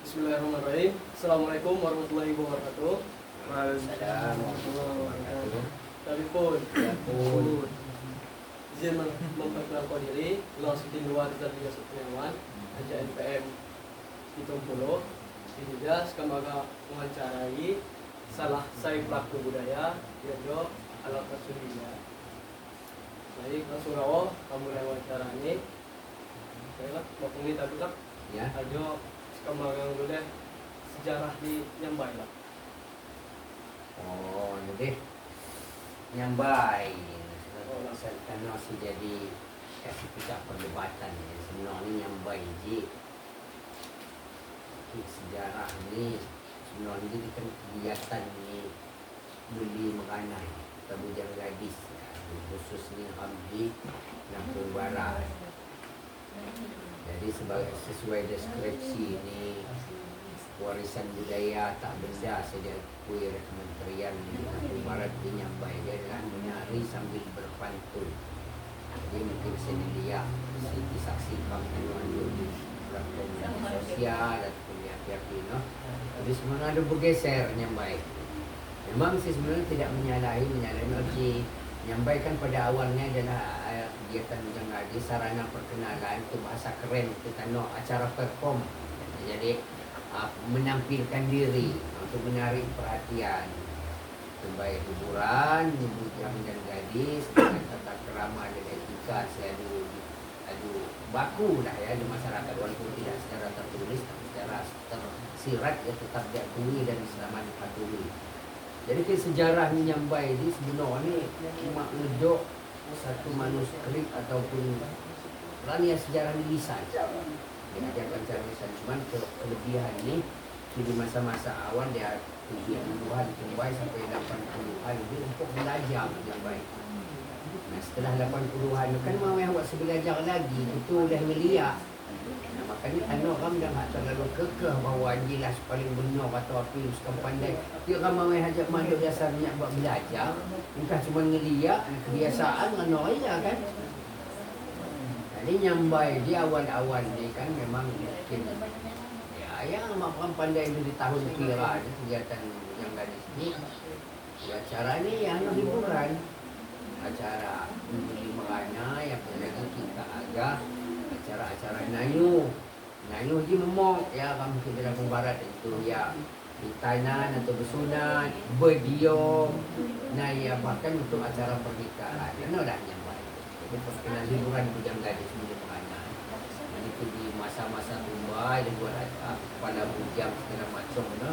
Bismillahirrahmanirrahim. Assalamualaikum warahmatullahi wabarakatuh. Waalaikumsalam warahmatullahi wabarakatuh. Tapi pun, Ya pun. izin memperkenalkan diri, langsung di luar dari Liga Setiawan, aja NPM di Pulau. Ini dia sekarang mengacarai salah saya pelaku budaya, yaitu alat kasulinya. Baik, langsung rawo, kamu lewat wawancara ini. Baiklah, waktu ini tadi lah. Ya. Ajo sekarang dulu deh sejarah di Nyambai lah. Oh, jadi nyambai. Karena sih jadi kasih kita perdebatan ya. Sebenarnya nyambai ji sejarah ini sebenarnya jadi kan kegiatan ini beli makanan atau bujang gadis ya. Khususnya di Lampung Barat. Jadi sesuai deskripsi ini warisan budaya tak benda saya diakui oleh Kementerian Lampung Barat di Nyambai dia adalah menari sambil berpantun. Jadi mungkin saya lihat disaksikan di platform media sosial ataupun di pihak no. Jadi sebenarnya ada bergeser Nyambai. Memang sih sebenarnya tidak menyalahi energi. Nyambai kan pada awalnya adalah kegiatan bujang gadis, sarana perkenalan itu bahasa keren kita no acara perform. Jadi menampilkan diri untuk menarik perhatian, baik hiburan, bujang dan gadis dengan tata kerama dan etika adu baku lah ya di masyarakat walaupun tidak secara tertulis tapi secara tersirat ya tetap diakui dan selama dipatuhi. Jadi ke sejarah Nyambai ini sebenarnya cuma ngedok satu manuskrip ataupun rania sejarah lisan. Diajarkan secara lisan, cuman kelebihan ini di masa-masa awal dia 70-an Nyambai sampai 80-an ini untuk belajar Nyambai. Nah setelah 80-an kan mau yang buat sebelajar lagi itu udah melia. Nah, makanya anak orang dah tak terlalu kekeh bahawa jelas paling benar atau apa yang suka pandai. Dia ramai hajat manduk dasarnya buat belajar. Bukan cuma ngeliat, kebiasaan dengan orang kan. Jadi Nyambai di awal-awal ni kan memang mungkin ya yang orang pandai itu di tahun kira kegiatan yang gadis ni. Ya acara ni yang hiburan. Acara membeli merana yang lagi kita agak acara-acara Nayu di memok ya kami di Lampung Barat itu ya hitanan atau bersunat berdiam nah ya bahkan untuk acara pernikahan mana dah Nyambai jadi perkenalan hiburan bujang gadis sebelum pengajian dan itu di masa-masa tumbai dan buat kepala bujang segala macam no?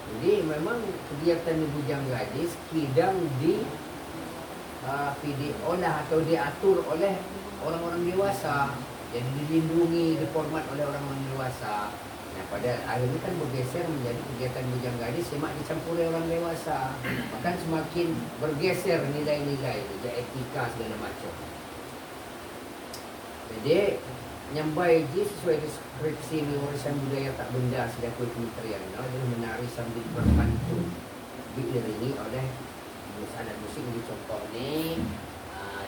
Jadi memang kegiatan di bujang gadis kidang diolah atau diatur oleh orang-orang dewasa. Jadi dilindungi, diformat oleh orang-orang dewasa. Nah pada akhirnya kan bergeser menjadi kegiatan bujang gadis semak dicampuri orang dewasa. Bahkan semakin bergeser nilai-nilai, etika segala macam. Jadi Nyambai ji sesuai deskripsi warisan budaya tak benda sedakui kementerian adalah menari sambil berpantun diiringi oleh alat musik di contoh ni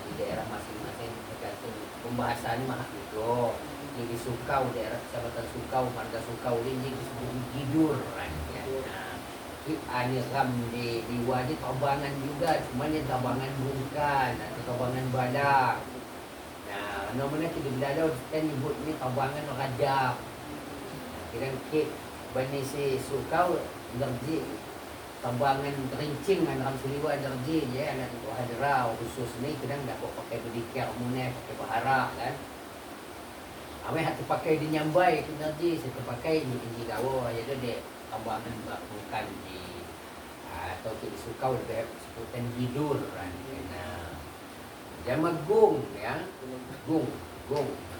di daerah masing-masing tergantung pembahasan mahal itu. Jadi Sukau, daerah Kecamatan Sukau, Marga Sukau ini disebut Gidur kan. Ya. Ram di wajib tabangan juga, cuma ni tabangan bukan atau tabangan badak. Nah, namanya kita belajar kita nyebut ni tabangan rajab. Kira kek bani si Sukau energi tambangan terincing dengan Ram Suliwa energi je anak itu hadrah khusus ni kadang dapat pakai berdikir muneh pakai bahara kan. Amai hati pakai di Nyambai energi saya pakai di Dawa ya dia tambangan bukan di atau di Sukau lebih sebutan Gidur kan. Nah, jama gung ya. Gung.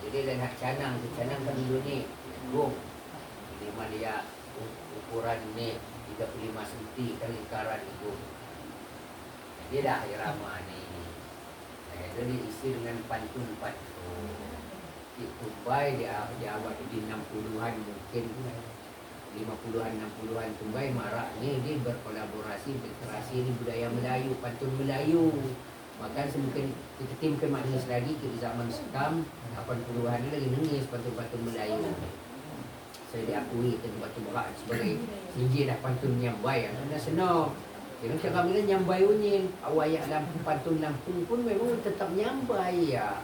Jadi dan hak canang kan dulu ni gung. Ini mah dia ukuran ni 35 cm kan lingkaran itu. Dia dah irama ni. Dia diisi dengan pantun-pantun. Di Tumbai dia awal di 60-an mungkin 50-an 60-an Tumbai marak ni dia berkolaborasi berkreasi ni budaya Melayu, pantun Melayu. Bahkan mungkin kita timkan maknanya lagi ke zaman sekarang 80-an ni lagi nangis pantun-pantun Melayu. saya diakui di Batu Berak sebagai sinji dah pantun nyambai. Anda senang. Kira cara bila nyambai unyin, awak dalam pantun Lampung pun memang tetap nyambai ya.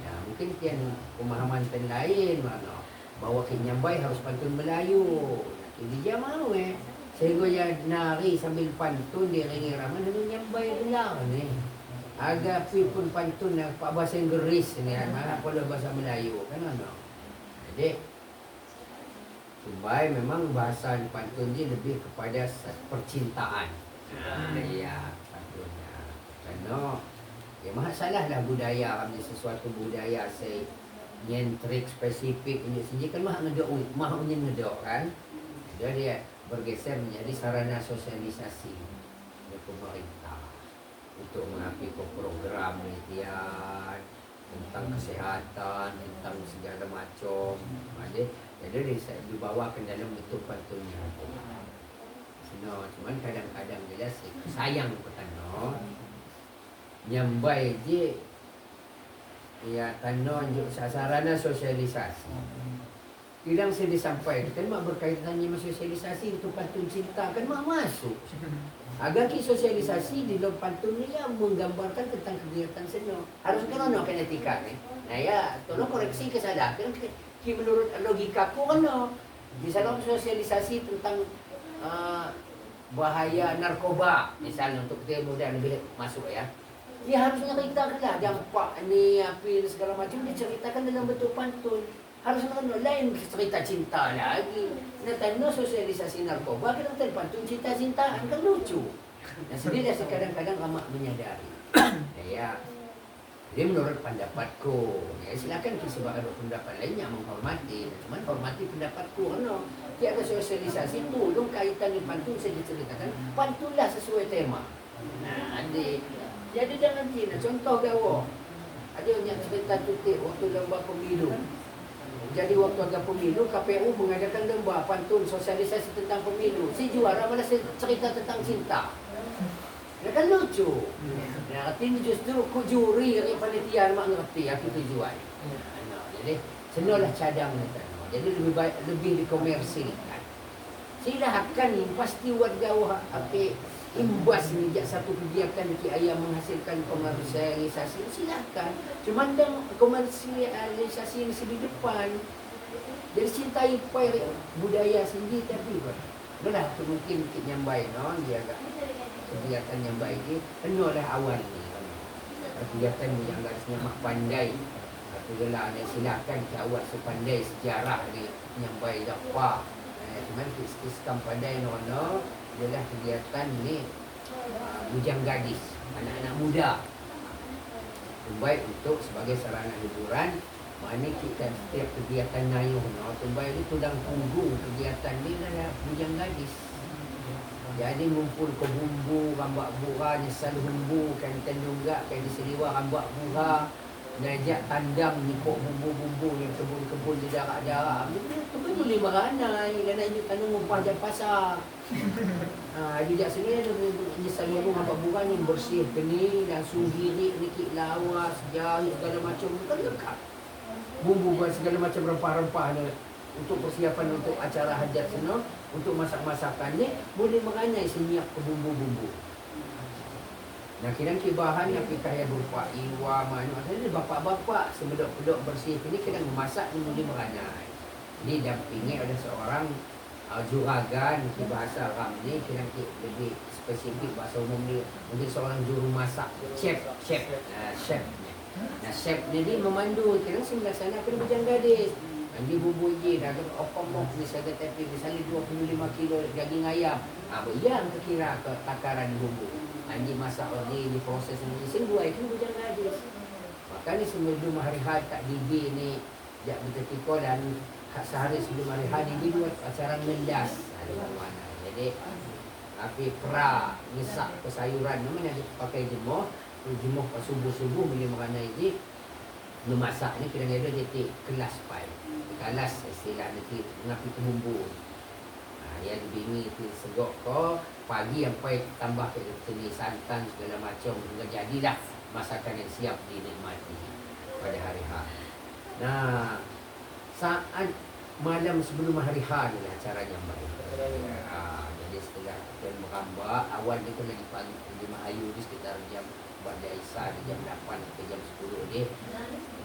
Ya mungkin kian pemahaman ten lain mana. Bahawa ke nyambai harus pantun Melayu. Jadi dia mau sehingga ya nari sambil pantun dia ringi ramai dengan nyambai gelar ni. Agak pun pantun pak bahasa Inggeris ni mana pula bahasa Melayu kan ano. Jadi Tumbai memang bahasa pantun dia lebih kepada percintaan. Ya, pantunnya. Kerana ya masalah lah budaya kami sesuatu budaya saya nyentrik spesifik ini sini kan mah ngedok kan. Dia bergeser menjadi sarana sosialisasi dari pemerintah untuk mengapi program penelitian tentang kesehatan, tentang segala macam. Jadi dibawakan dalam bentuk pantunnya. Cuman kadang-kadang jelas sayang petano nyambai je ya tano sarana sosialisasi. Kadang saya disampaikan kan mak berkaitan dengan sosialisasi untuk pantun cinta kan mak masuk. Agar ki sosialisasi di dalam pantun ni ya menggambarkan tentang kegiatan seno. Harus kan ono etika ni. Nah ya tolong koreksi kesadaran ki menurut logikaku kan di dalam sosialisasi tentang bahaya narkoba misalnya untuk kita muda lebih masuk ya. Ya harusnya ceritakan lah dampak ni api segala macam diceritakan dalam bentuk pantun. Harusnya kan lain cerita cinta lagi. Nah, sosialisasi narkoba kita pantun cinta-cintaan kan lucu. Nah, sendiri kadang-kadang amat menyadari. Ya, jadi menurut pendapatku, ya silakan kita ada pendapat lain yang menghormati. Cuman hormati pendapatku karena tiada sosialisasi tolong kaitan dengan pantun saya diceritakan. Pantunlah sesuai tema. Nah, jadi jangan Cina. Contoh gawo. Ada yang cerita tutik waktu lomba pemilu. Jadi waktu ada pemilu, KPU mengadakan lomba pantun sosialisasi tentang pemilu. Si juara malah cerita tentang cinta. Dia kan lucu. Nah, artinya justru ku juri dari panitia mak ngerti aku tujuan. Jadi senalah cadang ni. Jadi lebih baik lebih dikomersilkan. Silakan pasti warga api imbas ni satu kegiatan ki ayam menghasilkan komersialisasi silakan. Cuma dan komersialisasi ini di depan. Jadi cintai budaya sendiri tapi belah tu mungkin nyambai dia agak kegiatan nyambai ni penuhlah awal ni. Kegiatan yang agaknya mak pandai. Itulah silakan ke awak sepandai sejarah ni nyambai apa. Cuman kisah pandai nono adalah kegiatan ni bujang gadis, anak-anak muda. Tumbai untuk sebagai sarana hiburan. Mana kita setiap kegiatan nayuh tumbai ni tulang punggung kegiatan ni adalah bujang gadis. Jadi ngumpul ke bumbu, rambak bura, nyesal bumbu, kan juga, kan diseliwa rambak bura. Ngajak tandang nikok bumbu-bumbu yang kebun-kebun di darat-darat. Itu kan boleh beranai. Dan nak tanam upah dan pasar. Dia sini ada nyesal bumbu rambak bura ni bersih keni, langsung girik, nikik lawas, jahit segala macam. Bukan dekat. Bumbu segala macam rempah-rempah ni. Untuk persiapan untuk acara hajat sana, untuk masak-masakan ni boleh menganai senyap ke bumbu-bumbu. Nah, kira-kira bahan yang kaya berupa iwa, mana ada bapak-bapak sebedok-bedok bersih ini kena memasak ni boleh menganai. Ini dampingi ada seorang juragan di bahasa Arab ni kira-kira lebih spesifik bahasa umum ni mungkin seorang juru masak, chef. Nah, chef ni memandu kira sebelah sana kena bujang gadis. Di bumbu je dah opomok misalnya tapi misalnya 25 kilo daging ayam. Yang kira ke takaran bumbu. Ini masak ni proses ni semua itu bujang gadis. Maka ni sebelum hari had tak didi ni jak betul dan sehari sebelum hari had didi buat acara mendas. Jadi api pra ngesak ke sayuran namanya pakai jemuh pas subuh-subuh bila makan ni memasak ni kira-kira jadi kelas pai. Kalas istilah nanti mengapi ke bumbu. Yang dibingi itu segok ko pagi sampai tambah ke jenis santan segala macam hingga jadilah masakan yang siap dinikmati pada hari H. Nah, saat malam sebelum hari H ni lah acaranya baik. Jadi setelah kita berambak, awal dia tu lagi pagi di Mahayu ni sekitar jam pada Isya jam 8 ke jam 10 ni.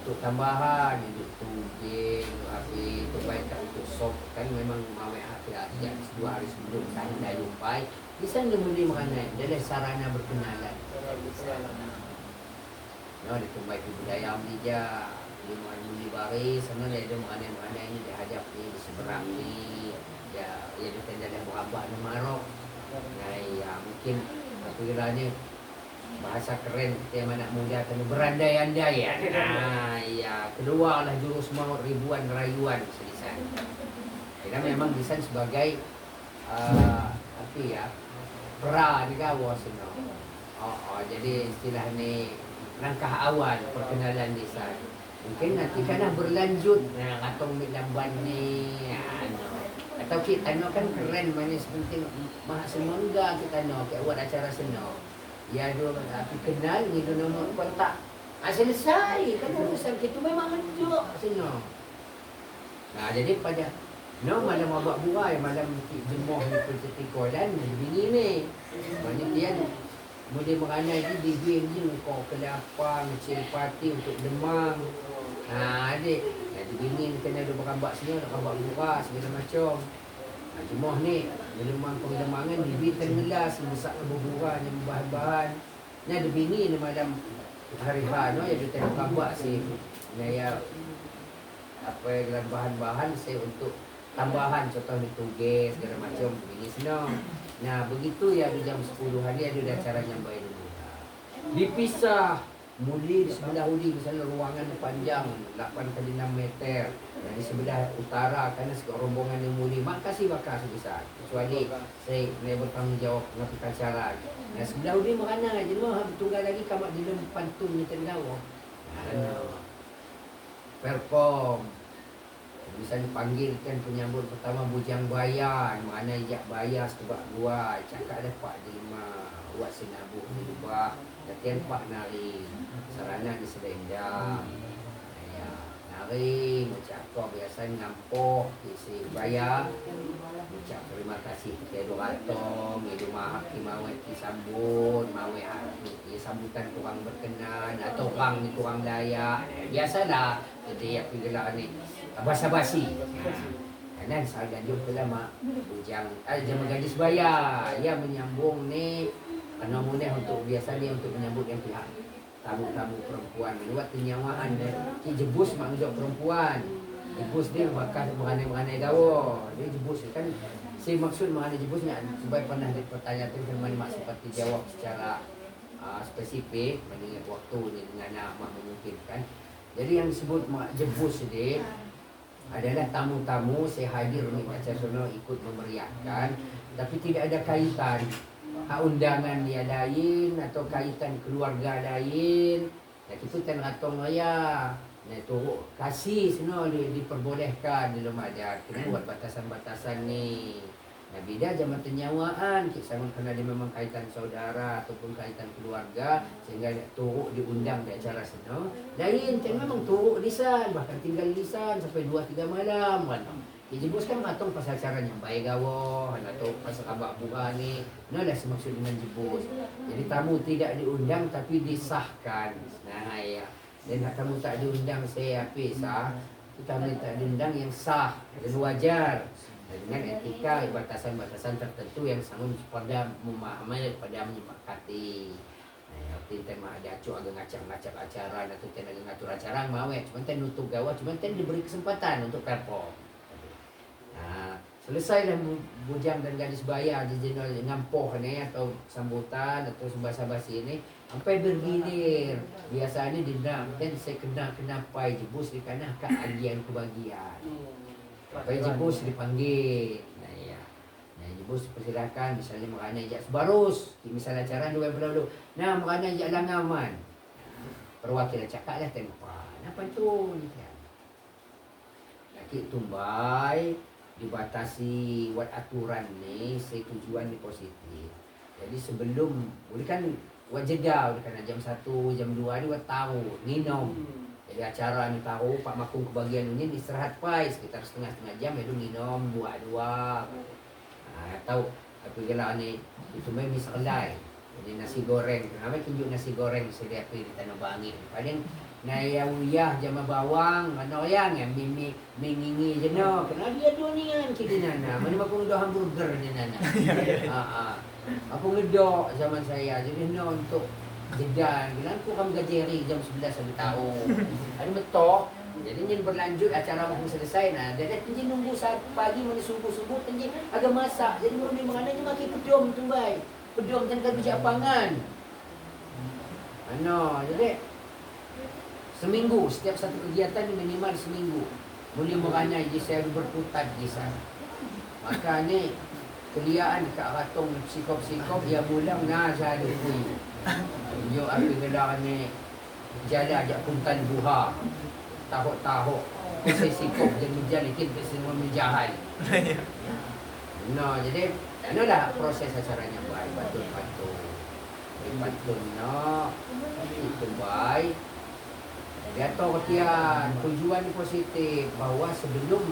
Untuk tambahan, untuk tuging, habis tu baik tak untuk sop kan memang mawai hati lah. 2 hari sebelum tahun dah lupai. Di sana boleh makanan, dalam sarana berkenalan. No, dia tu baik budaya Malaysia. Dia muli baris, sana dia makanan-makanan ni dia hajap ni, di seberang ni. Ya, dia dalam berabak ni marok. Ya, mungkin apa kiranya bahasa keren kita yang anak muda kena berandai-andai ya. Keluarlah jurus maut ribuan rayuan selisan. Kita memang desain sebagai apa ya, pra ni kawas no. Jadi istilah ni langkah awal perkenalan desain. Mungkin nanti kena berlanjut atong lamban ni atau kita kan keren manis penting mah semangga kita kita buat acara seno. Ya dua api kenal ni dua nombor kontak. Selesai kan urusan kita memang menjuk seno. Nah jadi pada malam abak buai malam jemoh ni percetiko dan bini ni. Panitia boleh menganai di venue kau kelapa ngecil parti untuk demam. Adik, jadi bini kena ada berambak sini, nak rambak buka segala macam. Jemoh ni Lemang penglemangan bibit tenggelas masak berbuah yang bahan-bahan. Ni ada bini ni malam hari H no ya dia tengok kambak si ya apa dalam bahan-bahan saya untuk tambahan contoh ni tugas segala macam bini senang. Nah begitu ya di jam 10 hari ada acara yang baik dulu. Dipisah muli di sebelah uli misalnya ruangan panjang 8 kali 6 meter. Dan di sebelah utara kerana sekat rombongan yang muli makasih bakal sebesar. Kecuali saya bertanggungjawab mengatur acara. Dan sebelah uli makana je mah tunggal lagi kamak di dalam pantun ni tengau. Perform. Misalnya panggilkan penyambut pertama bujang bayan, mana ijak bayar sebab luar, cakap ada pak di rumah, buat senabuh di luar, latihan pak nari, sarana di selendang, ya, nari, macam kau biasa ngampoh, isi bayar, macam terima kasih, kedu ratong, kedu mahak, mawet disambut, mawet sambutan kurang berkenan, atau orang ni kurang layak, biasalah, jadi apa gelak ni. Basa-basi. Kanan saya ganjur ke lama bujang jam gadis bayar. Ya menyambung ni nomornya untuk biasa dia untuk menyambut yang pihak tamu-tamu perempuan. Buat penyawaan ki jebus mak ngejok perempuan. Jebus dia bakal menganai-menganai gawo. Dia jebus kan si maksud menganai jebusnya sebab pernah dipertanyakan firman mak seperti jawab secara spesifik mengingat waktu ni dengan nama memungkinkan. Jadi yang disebut mak jebus dia adalah tamu-tamu saya hadir di acara sono ikut memeriahkan tapi tidak ada kaitan undangan dia lain atau kaitan keluarga lain. Dan itu kan ratong raya. Nah itu kasih sono diperbolehkan dalam adat. Kena buat batasan-batasan ni. Nah beda zaman penyawaan sama kena dia memang kaitan saudara ataupun kaitan keluarga sehingga turuk diundang di acara sana. Lain kan memang turuk lisan bahkan tinggal lisan sampai 2-3 malam kan. Dijebus kan matang pasal acara yang baik gawo atau pasal abak buah ni. Nah lah semaksud dengan jebus. Jadi tamu tidak diundang tapi disahkan. Nah ya. Dan tamu tak diundang saya apa sah. Tamu tak diundang yang sah dan wajar. Dengan etika batasan-batasan tertentu yang sama pada memahami pada menyepakati. Nah, kita mah ada acu agak ngacak-ngacak acara atau kita lagi ngatur acara mau cuma ten nutup gawat cuma ten diberi kesempatan untuk perform. Nah, selesailah bujang dan gadis bayar di jenol ngampoh ni atau sambutan atau basa-basi ini sampai bergilir. Biasanya dendam dan saya kena pai jebus di kana ke agian kebagian. Pai jebus dipanggil. Nah ya. Nah jebus persilakan misalnya makana ijak sebarus. Misalnya acara 2 bulan dulu. Nah makana ijak langaman. Perwakilan cakaplah tempat. Apa tu ni kan. Laki tumbai dibatasi buat aturan ni saya tujuan ni positif. Jadi sebelum boleh kan buat jeda boleh kan jam 1 jam 2 ni buat tahu minum. Jadi acara ni tahu Pak Makung kebagian ini istirahat pai sekitar setengah jam itu minum buah dua. Tahu apa gila ni itu may misalai. Jadi nasi goreng. Kami kinjuk nasi goreng sedia pi di Tanah Bangil. Paling nayawiyah jama bawang ano yang mimi mingingi je no. Kena dia dua ni kan kita nana. Mana makung do hamburger ni nana. Aku ngedok zaman saya. Jadi no untuk jedan, bilang aku kamu gajeri jam 11 sampai tahu. Ada betok. Jadi nyen berlanjut acara makan selesai nah. Dia tenjin nunggu saat pagi mana subuh-subuh tenjin agak masak. Jadi mau di mana ni makan pedom tumbai. Pedom dan bijak pangan. Jadi seminggu setiap satu kegiatan minimal seminggu. Boleh meranai je saya berputar je sana. Maka ni keliaan kat ratong psikop-psikop dia mulang nah saya kui. Yo api gelar ni jala ajak puntan buha. Tahuk-tahuk sikop dan menjalikin ke semua menjahan. Jadi itulah proses acaranya baik patun-patun. Patun itu baik. Dia tahu ketian tujuan positif bahawa sebelum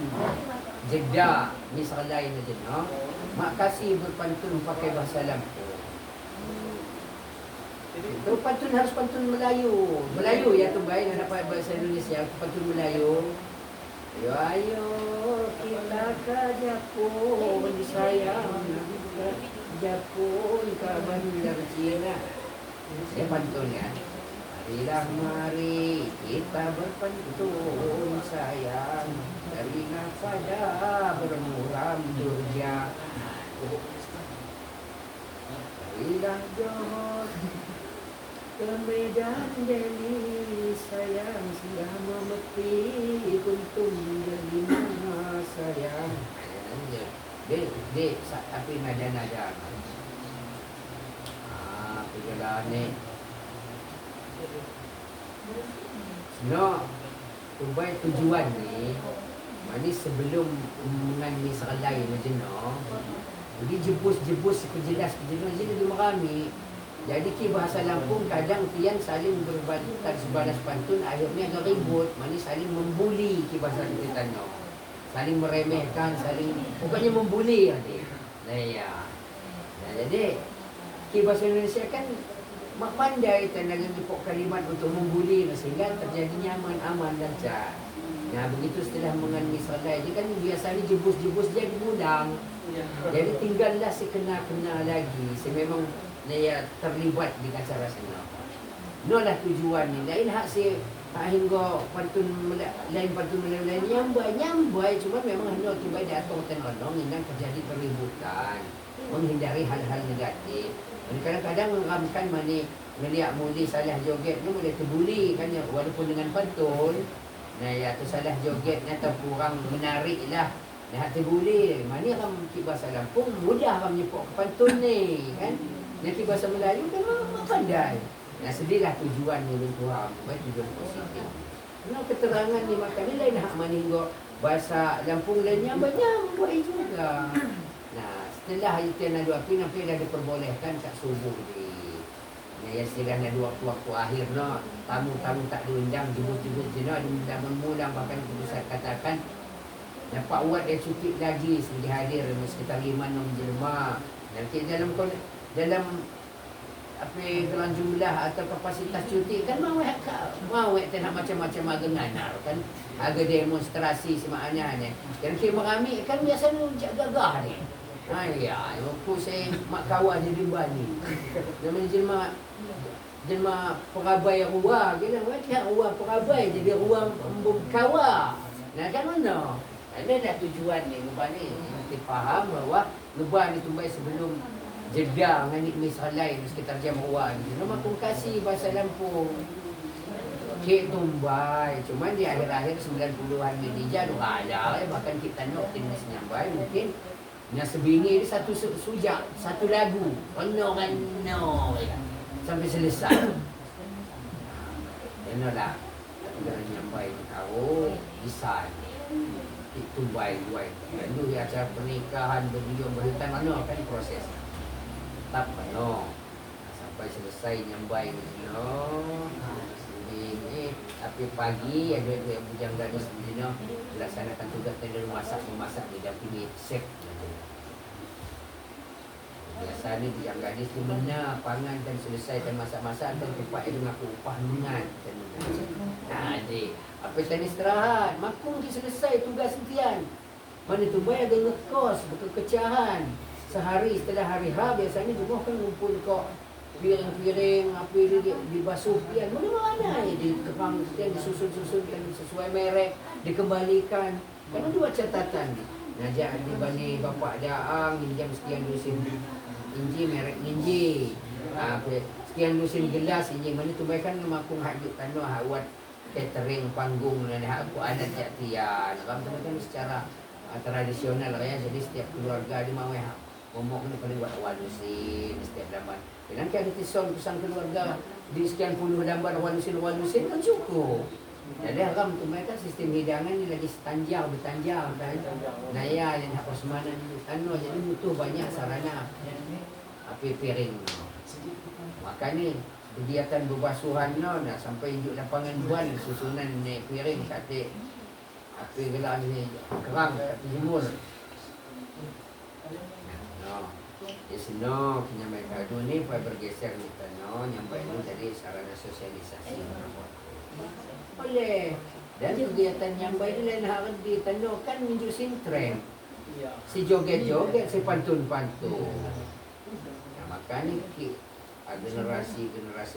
jeda misalnya ini je makasih berpantun pakai bahasa Lampung. Itu pantun harus pantun Melayu. Melayu ya tu baik nak dapat bahasa Indonesia pantun Melayu. Ayo kita ke Japun sayang. Japun ke bandar Cina. Saya pantun ya. Marilah mari kita berpantun sayang. Dari nafada bermuram durja. Marilah Johor ke Medan Delhi sayang sudah memetik untung dari mana sayang. Dek, tapi nada-nada. Perjalanan ni. Tubai tujuan ni, mana sebelum mengenai sekalai macam jadi jebus-jebus kejelas jadi memahami. Jadi ki bahasa Lampung kadang tiang saling berbantar sebalas pantun akhirnya agak ribut, mana saling membuli ki bahasa kita saling meremehkan, saling bukannya membuli nanti. Jadi ki bahasa Indonesia kan mak pandai dengan dipok kalimat untuk membuli sehingga terjadinya aman-aman lancar. Begitu setelah mengenai sekalai dia kan biasanya jebus-jebus jadi mudang. Jadi tinggallah si kena-kena lagi. Si memang dia terlibat di acara sana. Inolah tujuan ni. Lain hak si hingga pantun lain pantun lain nyambai cuma memang hendak tiba di atau tenonong yang terjadi keributan, menghindari hal-hal negatif. Dan kadang-kadang mengeramkan mana melihat muli salah joget ni boleh terbuli kan ya, walaupun dengan pantun. Tu salah jogetnya atau kurang menarik lah. Hati boleh. Mana orang bahasa Lampung mudah orang menyepok ke pantun ni kan. Nanti bahasa Melayu kan memang pandai. Sedihlah tujuan ni Tuhan. Baik tujuan positif. Keterangan ni makan ni lain hak mana hingga bahasa Lampung lainnya banyak buat juga. Setelah itu nak dua api nampak dah diperbolehkan kat subuh ni. Yang setelah nak dua waktu akhir tamu-tamu tak diundang jebut-jebut jenak mudah bahkan pusat katakan dapat buat dia cuti lagi sehingga hadir sekitar 5-6 jelma. Nanti dalam dalam jumlah atau kapasitas cuti kan mau nak macam-macam agenganar kan agak demonstrasi semakna ni. Dan kira ramai kan biasanya gagah ni. Aku saya mak kawah jadi bani. Nama jelma perabai ruah kena ruah perabai jadi ruang kawah. Kan mana? Ada dah tujuan ni lepas ni kita faham bahawa lepas ni tumbai sebelum jeda dengan misal lain sekitar jam ruang ni. Nama aku kasih bahasa Lampung. Kek tumbai. Cuma di akhir-akhir 90-an ni dia ada bahkan kita nak jenis nyambai mungkin yang sebingi dia satu sujak, satu lagu. Sampai selesai. Inilah jangan nyambai tahu desain. Itu baik-baik. Lalu acara pernikahan berbiung berhutan mana kan proses. Tak sampai selesai nyambai ini. Tapi pagi ada dua bujang gadis bina melaksanakan tugas tender memasak didampingi chef. Biasanya bujang gadis tu mana pangan dan selesaikan masak-masak dan tempat itu mengaku upah dengan. Nah, adik, apa tadi istirahat, makung dia selesai tugas sentian. Mana tu bayar dia ngekos, berkecahan. Sehari setelah hari H biasanya juga kan ngumpul kok piring-piring apa dia dibasuh pian. Mana-mana ya dikerang sekian disusun-susunkan sesuai merek, dikembalikan. Karena dua catatan. Ngajak dibani bapak daang minjam sekian dusin inji merek inji. Sekian dusin gelas inji mana tu baik kan makung hajuk tanah awat catering panggung dan aku adat jatian. Kami teman-teman secara tradisional ya. Jadi setiap keluarga di mau ngomong ni paling buat awal lusin setiap lamban. Nanti ada tison pesan keluarga di sekian puluh lamban awal lusin kan cukup. Jadi agam tu mereka sistem hidangan ni lagi bertanjang kan. Naya yang hak persemanan anu jadi butuh banyak sarana. Api piring. Makanya kegiatan berbasuhan no nak sampai hidup lapangan buan susunan ni piring kate api gelar ni kerang kat jemur. Di sini nyampai kado ni bergeser ni tano nyampai ni jadi sarana sosialisasi. Oleh dan kegiatan nyampai ni lain hal di tano kan menjusin tren. Si joget-joget, si pantun-pantun. Nah, makanya generasi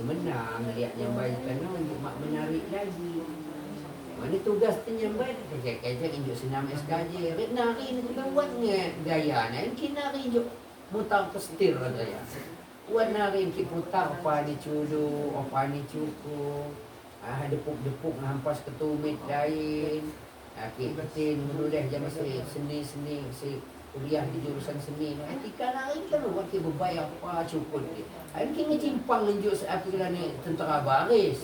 menang lihat nyampai tano mak menarik lagi. Mana tugas penyambai kejap-kejap injuk senam SKJ. Rik nari ni juga buatnya gaya. Nah, ini nari injuk mutar pestir gaya. Buat nari ini putar apa ni culu, apa ni cukup. Depuk-depuk hampas ketumit lain. Kita menulis jam seni si kuliah di jurusan seni. Ketika nari kan buat kita berbayar apa cukup ni. Ini kena cimpang injuk seapilah ni tentera baris.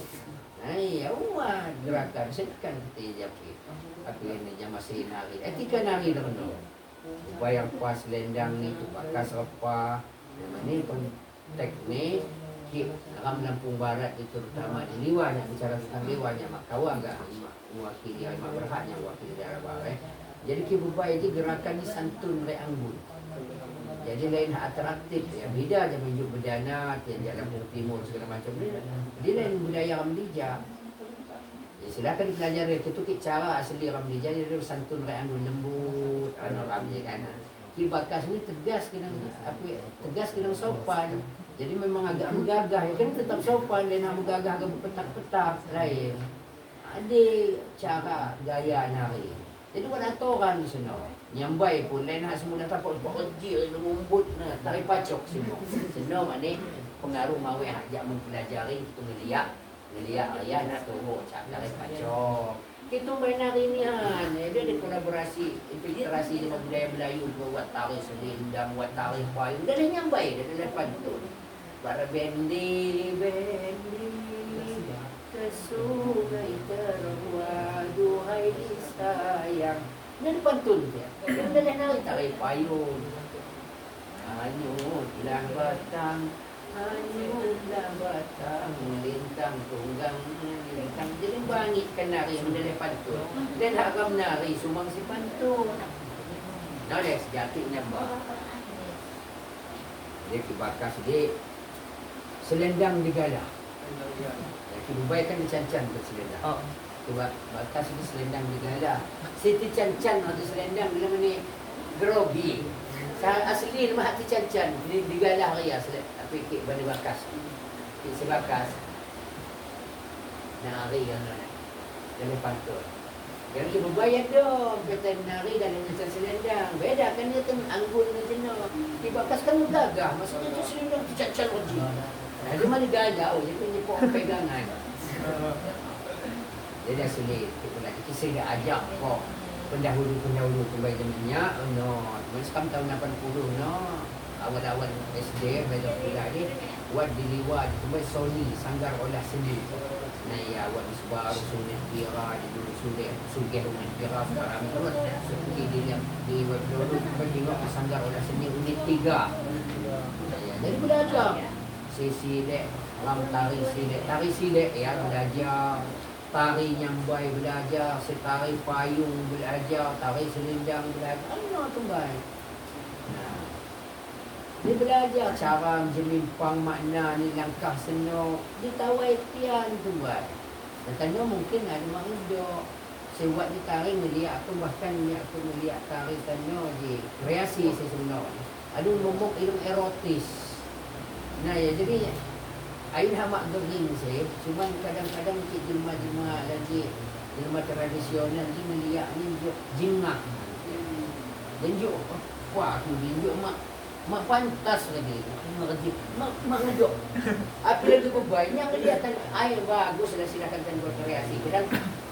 Ya umat gerakan sekan kita japit. Tapi ini jam masih nari. Etika nari dah kena. Bayar pas lendang ni tu bakas apa. Ni pun teknik dalam Lampung Barat itu terutama di Liwa yang bicara tentang Liwa yang Makawa enggak mewakili Mak Berhad yang mewakili daerah Barat. Jadi kita berbayar je gerakan ni santun oleh anggun. Jadi lain atraktif ya beda je menunjuk berdana yang Lampung Timur segala macam ni. Dia lain budaya Ramlija. Ya silakan pelajari itu cara asli Ramlija dia santun anggun lembut anu ramli kan. Ki bakas ni tegas kena sopan. Jadi memang agak menggagah ya kan tetap sopan dan menggagah agak berpetak-petak lain. Ada cara gaya nari. Jadi ada atoran di sana. Nyambai pun lain hak semua datang pak kecil lembut nah tarik pacok semua. Senang makni pengaruh mawe hak mempelajari itu ngeliak ayah nak turun tarik pacok. Kita main hari ni han dia ada kolaborasi infiltrasi dengan budaya Melayu buat tari selendang, buat tari payung. Dah nyambai dah lepas tu. Para bendi ke sungai terbuat duhai sayang. Dan pantun dia. Yang dah nari tarik payung. Hanyutlah batang, hanyutlah batang, lintang tunggang, lintang. Jadi bangit kan nari mendalam pantun. Dan haram nari sumang si pantun. Nah dia sejatinya bah. Dia kibakas dia selendang digalah. Jadi Dubai kan dicancan berselendang. Coba bakas ni selendang digalah. Siti cancan atau selendang bila ni grogi. Asli nama hati cancan digalah ria tapi kek balik bakas. Kek sebakas. Nari yang dalam pantun. Yang kita bayar dong, kata nari dalam cancan selendang. Beda kan dia tu anggun ni jenuh. Di bakas kan gagah, maksudnya tu selendang cancan lagi. Nah, dia mana galau, dia punya pokok pegangan. Jadi asli kita nak kisah dia ajak kok pendahulu kembali zamannya sekarang tahun 80 awal-awal SD belajar kuliah ni buat di Liwa di tempat Sony sanggar olah seni. Nah ya buat sebar sunat kira di dulu sugih sunat kira sekarang terus seperti di web dulu tengok sanggar olah seni unit 3. Jadi belajar sisi dek ram tari silek ya belajar tari nyambai belajar, setari payung belajar, tari selendang belajar. Ano tumbai. Nah, dia belajar cara menjemimpang makna ni langkah seno. Dia tahu etian tumbai. Dan tanya mungkin ada mak hidup. Saya buat ni tari melihat aku bahkan aku melihat tari tanya je. Kreasi saya sebenarnya. Ada momok ilmu erotis. Nah ya jadi ain hamak gering saya. Cuman kadang-kadang cik jelma-jelma lagi jelma tradisional ni melihat ni jingak. Dan juk wah aku juk mak pantas lagi. Mak ngedok. Apa lagi banyak kelihatan air bagus dah silakan kan berkreasi. Kadang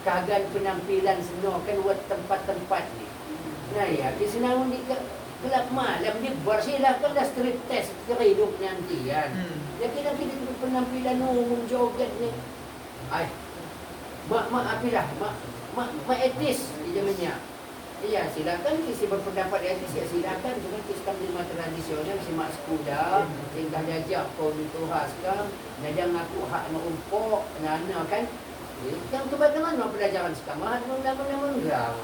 kagan penampilan semua kan buat tempat-tempat ni. Nah ya, di senang di gelap malam dia bersilakan dah street test hidup nanti kan. Ya kita penampilan umum joget ni. Ai. Mak apilah, mak etis dia namanya. Iya, silakan kisi berpendapat etis ya silakan. Cuma kisah lima tradisional si mak sekuda, tinggal diajak kau itu haskam, nadang aku hak merumpok, nana kan. Yang kebetulan mau pelajaran sekamah, namun enggak.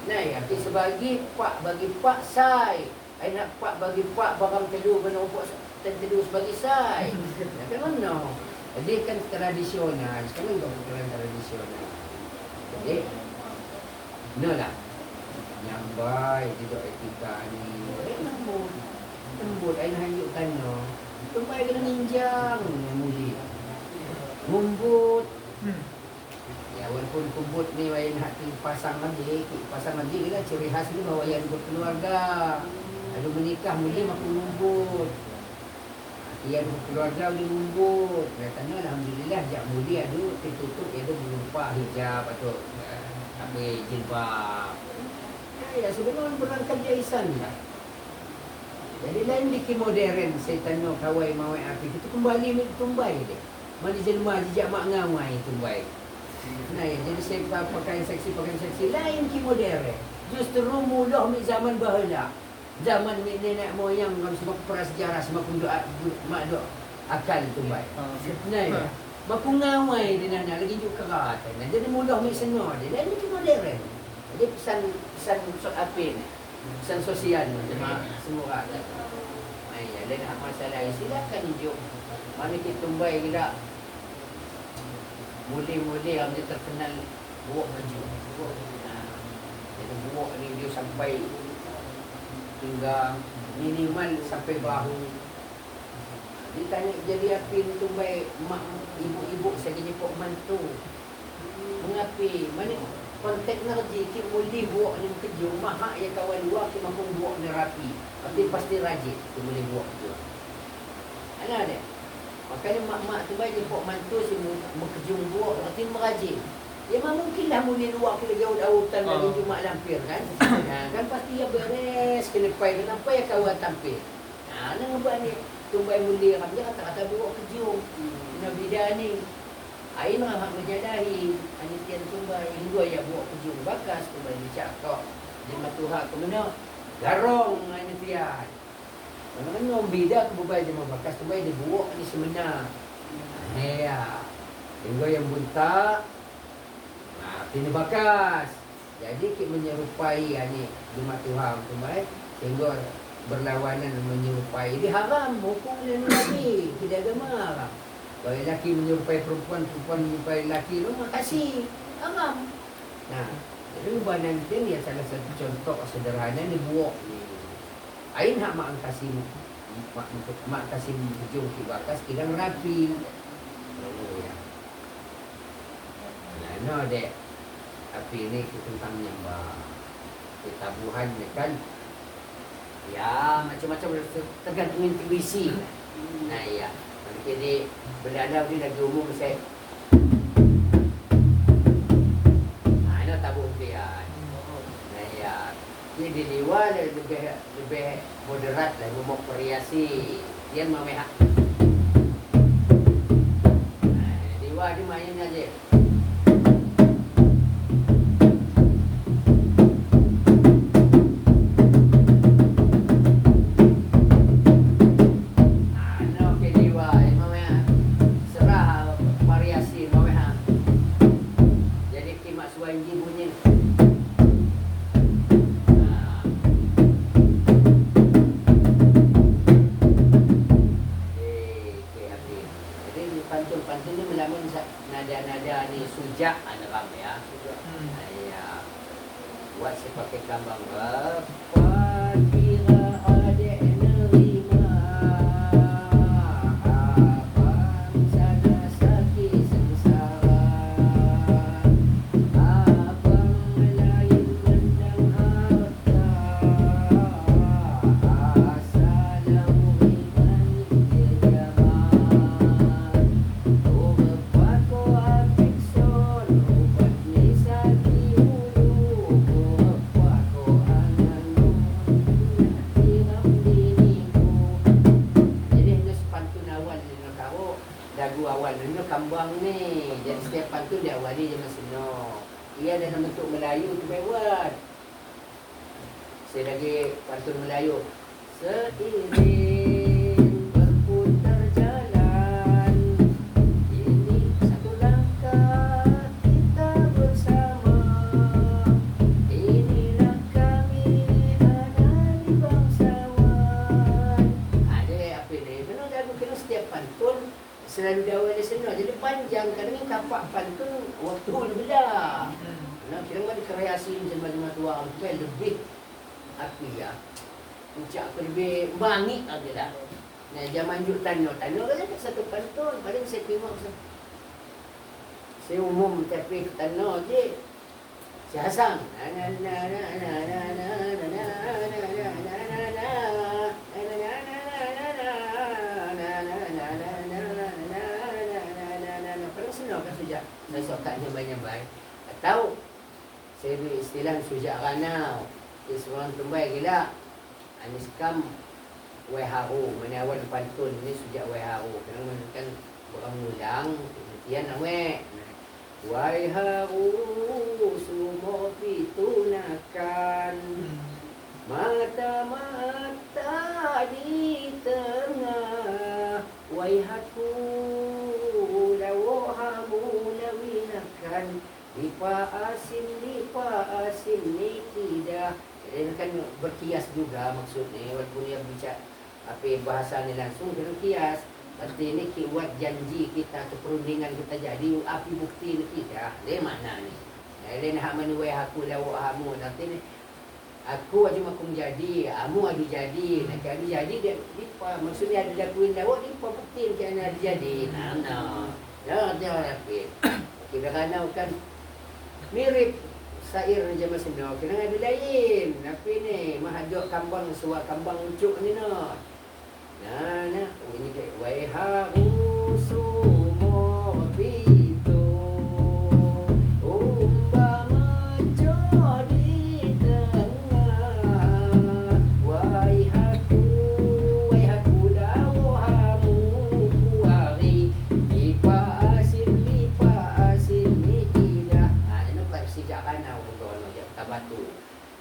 Nah ya, sebagai pak bagi pak sai, nak pak bagi pak barang telur menumpuk telur sebagai sai. Kan mana? Jadi kan tradisional, sekarang enggak tradisional. Jadi, no lah. Nyambai tidak etika ni. Lembut air hanjuk tanah. Tumpai kena ninjang muli. Mumbut. Ya walaupun kumbut ni wayan hati pasang lagi kena ciri khas ni bahawa yang berkeluarga. Ada menikah muli makan mumbut. Yang berkeluarga boleh mumbut. Katanya alhamdulillah jak muli ada tertutup ada berupa hijab atau ambil jilbab. Ya sebenarnya berangkat jaisan lah. Jadi lain dikit modern saya tanya kawai mawai api itu kembali tumbai dia. Mana jelma jejak mak ngamai tumbai. Nah ya, jadi saya pakaian seksi lain ki modern. Justru mudah mi zaman bahala. Zaman nenek moyang kalau sebab prasejarah sebab mak dok akal tumbai. Nah ya. Maku ngamai dia nak lagi juk kerat. Jadi mudah mi senor dia. Lain ki modern. Jadi pesan apa ni? Pesan sosial semua orang. Ya, lain hak masalah silakan hidup. Mana kita tumbai kita mula-mula yang dia terkenal buak baju. Jadi buak ni dia sampai hingga minimal sampai bahu. Dia tanya jadi apa ni tumbai mak ibu-ibu saya jepuk mantu. Mengapi? Mana konteks energi kita boleh buat ni kerja mahak yang kawan luar kita mampu buat ni rapi tapi pasti rajin kita boleh buat tu ada dia makanya mak-mak tu baik jemput mantu si berkejung buat nanti merajin ya mungkinlah boleh luar kita gaut-gautan lagi Jumat lampir kan kan pasti ya beres kena pai kenapa ya kawan tampil nak buat ni tumbai mulia dia kata-kata buat kejung nak bidan ni air lah hak menjadahi anitian tumbai hingga ya buat kejung bakas tumbai dicakap jema tuha ke mana garong anitian mana beda ke bubai jema bakas tumbai dia buat ni sebenar ya hingga yang buntak ini bakas jadi kita menyerupai ni jema tuha tumbai hingga berlawanan menyerupai dia haram hukum dia lagi tidak agama kalau lelaki menyerupai perempuan menyerupai lelaki tu makasih haram. Nah, jadi ubah nanti ni salah satu contoh sederhana ni buak ni. Ain hak mak kasih mak kasih hujung ki bakas kidang rapi. Oh ya. Nah, no dek. Tapi ni tentang nyembah. Ketabuhan ni kan. Ya, macam-macam tergantung intuisi. Nah, ya. Jadi benda dia lagi umum saya. Ini tabu dia. Nah ya, ini di luar lebih moderat lah, mau variasi. Dia mau mehak. Nah, di luar dia main aja. dia dalam bentuk Melayu tu buat. Saya lagi pantun Melayu. Seiring berputar jalan, ini satu langkah kita bersama. Inilah kami anak bangsawan. Ada apa ni? Memang lagu kena setiap pantun selalu diawali senang. Jadi panjang kadang ni kapak pantun waktu belah. Nah, kira ada kreasi macam-macam tua sampai lebih apa ya? Ucap aku lebih bangit aja dah. Nah, zaman juk tanya kan satu pantun, paling saya tengok saya umum tapi tanya je. Si Hasan. Paling senang kan sujak. Saya suka nyambai-nyambai. Atau saya beri istilah sujak ranau. Seorang tumbai gila. Anis kam WHO menawan pantun ni sejak WHO kena menentukan berulang kemudian awe WHO semua pitunakan mata-mata di tengah waihaku lawahamu lawinakan lipa asin ni tidak. Dia kan berkias juga maksudnya walaupun dia bicara apa bahasa ni langsung kena kias. Pasti ni buat janji kita ke perundingan kita jadi api bukti ni kita. Dia mana ni? Dia nak menuai aku lawak hamu nanti ni. Aku aja makum jadi, amu adu jadi. Nak adu jadi dia lipa maksudnya ada lakuin lawak lipa bukti kan ada jadi. Nah. Ya dia apa? Kita kan mirip sair zaman seno kena ada lain. Apa ni? Mahaduk kambang suak kambang ucuk ni no. Nah, ini ke waiha usumo pitu. Umpama di tengah. Waihaku dawahamu kuari. Lipa asin ni tidak. Ini persijak kanau batu.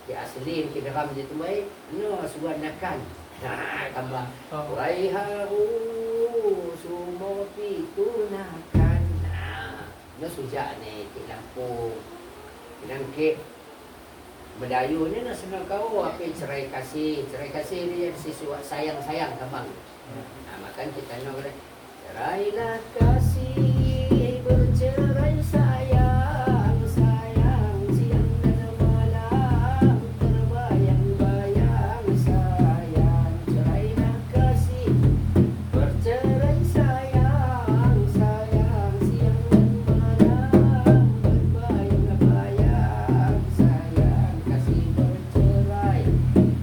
Di asli kita ram je tu baik. No suan nakan. Tambah. Waiharu semua pitunakan. No sujak ni di Lampung. Nangkit Melayu ni nak senang kau apa cerai kasih dia sesuatu sayang abang. Makan kita nak kata cerailah kasih bercerai sayang siang dan malam terbayang-bayang sayang cerailah kasih bercerai sayang siang dan malam terbayang-bayang sayang kasih bercerai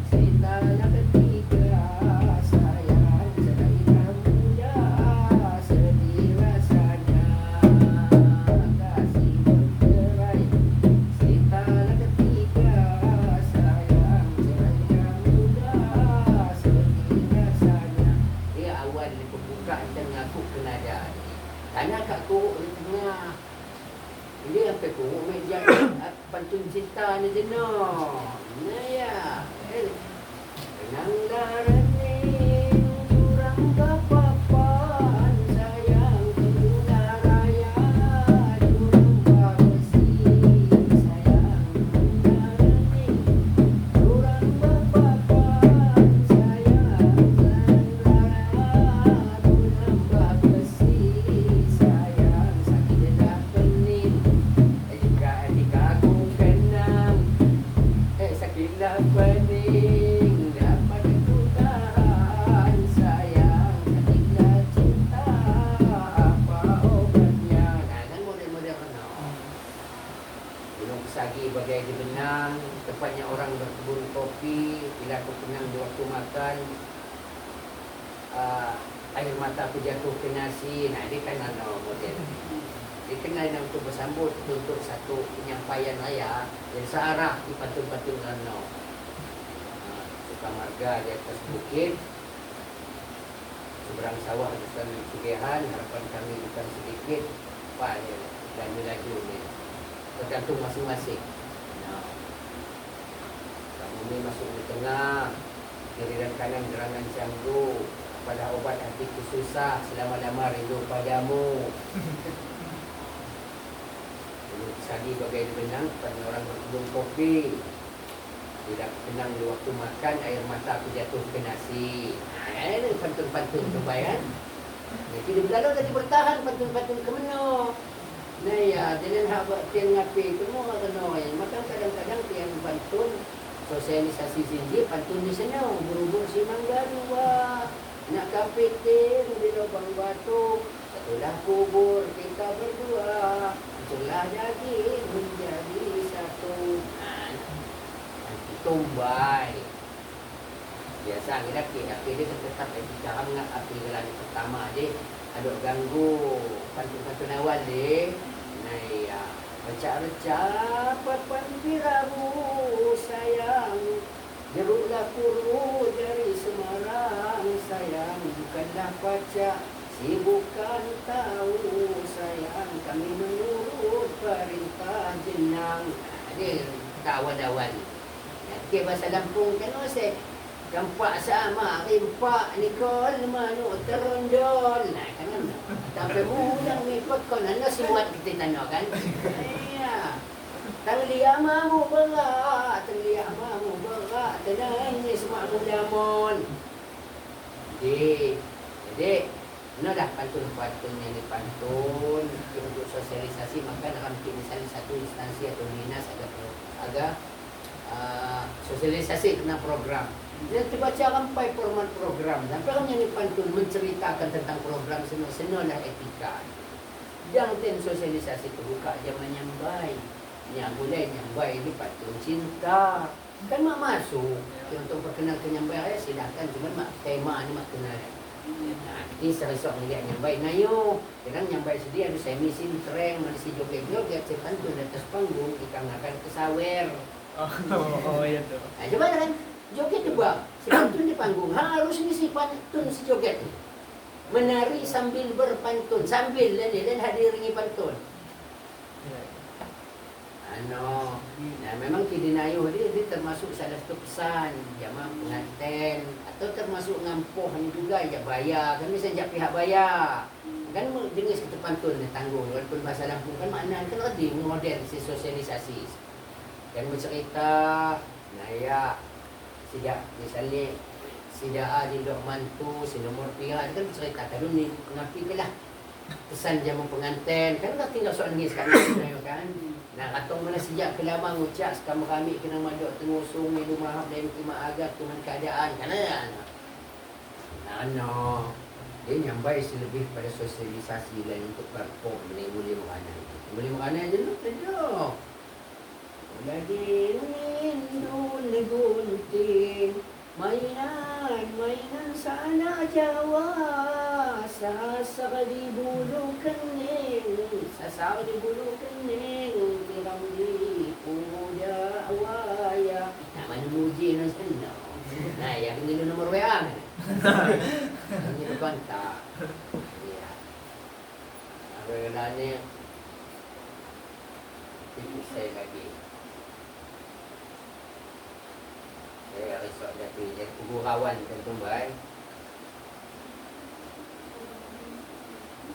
sitalah ketiga sayang cerailah muda sedih rasanya kasih bercerai sitalah ketiga sayang cerailah muda sedih rasanya. Dia awal dia pembuka dengan aku kena ada tanya kat kuruk di tengah dia sampai kuruk meja pantun cinta ni jenuh nah ya kenanglah rening jurang kapapan sayang kemula raya jurang besi sayang kenanglah rening jurang kapapan sayang kemula raya jurang besi sayang sakit dah pening juga dikagum kenang sakitlah pening dapat ku tahan sayang sakitlah cinta apa obatnya. Nah model-model no. Gunung Pesagi bagai di benang tepatnya orang berkebun kopi bila aku tenang di waktu makan air mata aku jatuh ke nasi. Nah dia kan model dikenal untuk bersambut untuk satu penyampaian raya yang searah di pantun-pantun Rano. Suka marga di atas bukit, seberang sawah bukan sugihan, harapan kami bukan sedikit. Pak dan laju ni. tergantung masing-masing. Nah, kamu ni masuk di tengah, kiri dan kanan gerangan canggu. Pada obat hatiku susah, selama-lama rindu padamu. Dulu sadi bagai benang pada orang berkebun kopi. Tidak tenang di waktu makan, air mata aku jatuh ke nasi. Ini pantun-pantun terbayang. Jadi dia berlalu tadi bertahan pantun-pantun ke mana. Nah ya, jangan hak buat tiang ngapi semua kena. Maka kadang-kadang tiang pantun sosialisasi sini pantun di sana berubur si manggaru wah. Nak kapitin di lubang batu, setelah kubur kita berdua, celah daging menjadi satu. Nanti tumbai. Biasa kita dia tetap cara nak api gelan pertama je, ada ganggu pantun-pantun awal je. Nah ya, recak-recak papan birabu sayang. Jeruklah kuru dari Semarang sayang, bukanlah pacak, si bukan tahu sayang, kami menurut perintah jenang. Dia kawan-kawan. Okey, bahasa Lampung kan saya campak sama rimpak Nikol manu terondol. Nah kan sampai mudah ni pekon anda siwat kita tanya kan. Ya. Tanglia mamu berat, tanglia mamu berat, tenangnya semua mudamon. Jadi, no dah pantun-pantun yang dipantun untuk sosialisasi, maka dalam misalnya satu instansi atau dinas agak sosialisasi tentang program. Dia terbaca sampai format program, sampai orang yang dipantun menceritakan tentang program senang lah etika. Yang ten sosialisasi terbuka zaman yang baik. Yang boleh nyambai ini pantun cinta. Kan mak masuk. Untuk perkenalkan nyambai silakan. Cuma mak tema ni mak kenal. Nah, ini seresok ngeliat nyambai. Nah yuk, kadang nyambai sedih ada semi sintreng, ada si joget-joget, si pantun atas panggung, ikan akan kesawer. Oh iya tuh. Nah, coba kan, joget juga. Si pantun di panggung, harus ni si pantun, si joget. Menari sambil berpantun, sambil dan hadiringi pantun. Nah memang kidinayo dia termasuk salah satu pesan jamaah pengantin atau termasuk ngampuh ni juga ya bayar kan misalnya pihak bayar kan dengar satu pantun tanggung walaupun bahasa Lampung kan makna kan ada model si sosialisasi kan bercerita nah ya sejak misalnya sejak di dok mantu si nomor pihak kan bercerita kalau ni ngapi ke lah pesan jamaah pengantin kan dah tinggal soal ni sekarang kan. Nah, katong mana sejak kelama ngucap sekarang kami kena madok tengusung minum mahab dan terima agak tuman keadaan kan no. Dia nyambai selebih pada sosialisasi lain untuk perform boleh makanan. Boleh makanan je lu tadi. Lagi indun gunting mainan sana Jawa sasar di bulu kening tiram di puja waya. Nah mana muji nak sana. Nah yang ini nomor WA kan. Ini berkontak. Ya. Apabila ni saya lagi. Saya risau dari kubu rawan tentu baik.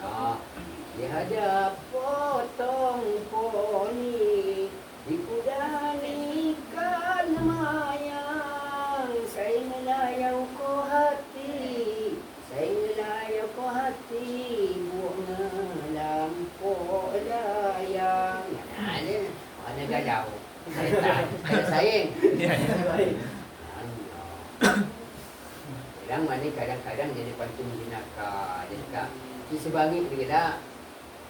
Nah, di hadap potong poni di kuda ikan mayang saya melayau ko hati bunga lampu layang. Nah, ni mana galau. Saya sayang. Iya. Kadang mana kadang-kadang jadi pantun jenaka jenaka kisebangi bila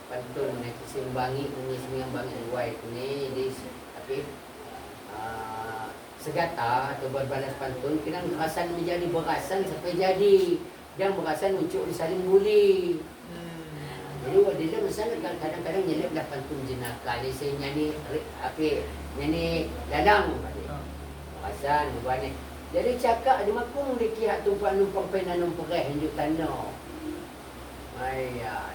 pantun nak kisebangi ini sembiang bangi buai ni di tapi segata atau berbalas pantun kadang berasan menjadi berasan sampai jadi dan berasan muncul disaling buli. Jadi dia misalnya kadang-kadang nyelip dah pantun jenaka dia saya nyanyi apa nyanyi ladang berasan banyak. Jadi cakap di makung dikihak tumpang numpang pena numpang hinjuk tanah. Ayah.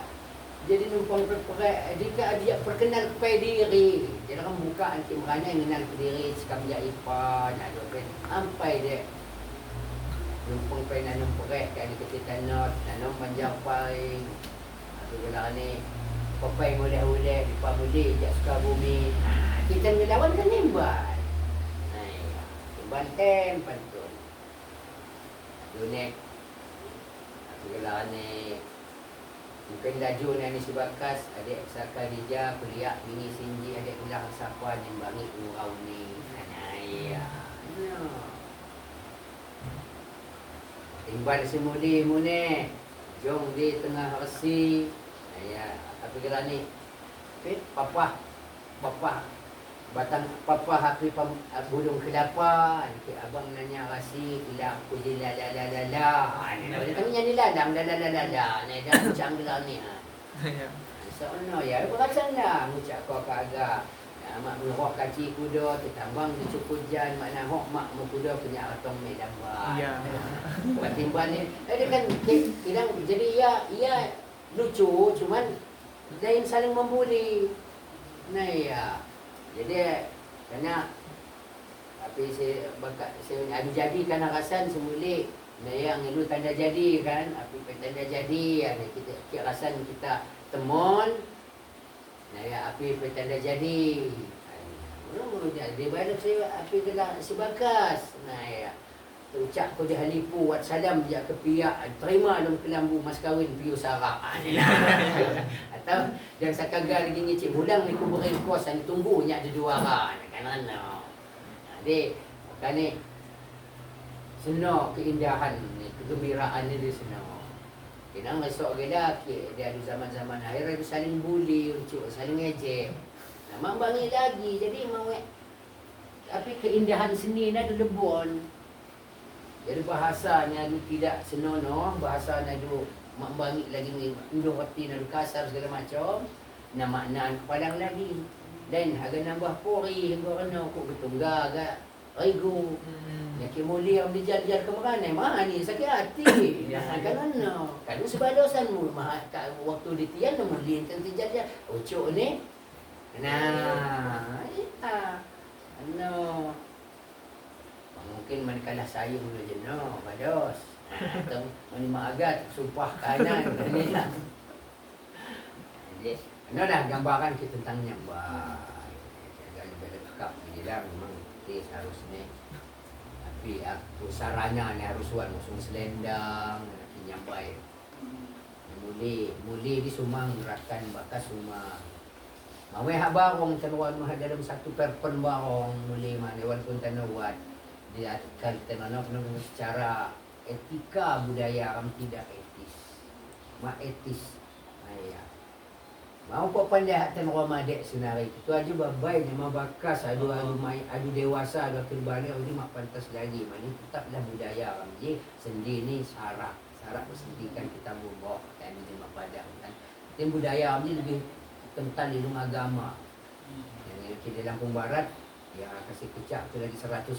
Jadi numpang dia perkenal kepada diri. Dia orang buka anti merana yang kenal kepada diri sekam dia ipan ada kan. Sampai dia numpang pai nanam perek kan kita tanot, nanam panjang pai. Atau gelar ni papai boleh-boleh di pamuli jak suka bumi. Kita ngelawan kan nimban. Nimban pantun. Dunia atau gelar ni mungkin laju ni si Bakas, adik Saka Dija, kuliah bini Sinji, adik ulang siapa yang bangi urau ni. Anaya. Timbal si Mudi mune. Jong di tengah resi. Ya, tapi kira ni papa batang papa hati bulung kelapa. Abang nanya rasi ila aku je la la la la la. Ni kami nyanyi ladang la la la la la. Ni dah ucang gelang ni. Sono ya, berasa lah ngucap kau kagak. Mak menghok kaci kuda, ditambang di cukujan, makna hok mak kuda punya atong medan bah. Iya. Buat timbal ni, dia kan bilang jadi ia lucu, cuman lain saling membuli. Nah ya, jadi karena tapi saya adu jadi kan rasan semuli. Nah yang lu tanda jadi kan, api tanda jadi, kita rasan kita temon. Nah ya api tanda jadi. Mula-mulanya dia balik saya api gelang si Bakas. Nah ya ucap ko dia halipu wat salam dia ke pihak terima dalam kelambu mas kawin piu sarak. Atau yang sakagal lagi ni cik ulang ni ku beri kos ni tunggu nya ada dua orang kan ana. Jadi makane seno keindahan ni kegembiraan ni di seno. Kinang esok gila dia di zaman-zaman akhir dia saling buli, ucuk saling ejek. Nah, membangi lagi jadi mau tapi keindahan seni ni ada lebon. Jadi bahasanya itu tidak senonoh, bahasanya itu membangi lagi ni unduh reti dan kasar segala macam. Nah makna padang lagi. Dan harga nambah pori hingga kena kok betungga agak rigu. Yang kemulia am dijar-jar ke mana? Mana ni sakit hati. Jangan kan kan sebalosanmu waktu ditian muli tentang dijar-jar. Ucuk ni. Nah, mungkin man kalah sayung dulu je bados. Atau menima agat sumpah kanan ni lah. Jadi, dah gambaran kita tentang nyambah. Jaga lebih dekat ni lah memang kita harusnya. Tapi aku sarana ni harus wan musuh selendang nyambai. Muli di Sumang rakan Bakas Sumang. Mawe habarong tanuan mah dalam satu perpon barong muli mah dewan pun tanuan dia akan tenanok secara etika budaya am tidak etis. Ma etis. Ayah. Mau kok pandai hatan Ramadan senari itu aja babai nama Bakas adu dewasa adu terbalik ini mak pantas lagi mani tetaplah budaya am je sendi ni syarat bersendikan kita bumbok dan di padang kan. Dan budaya am ni lebih kental di rumah agama. Yang di Lampung Barat ya kasih kecak tu lagi 100%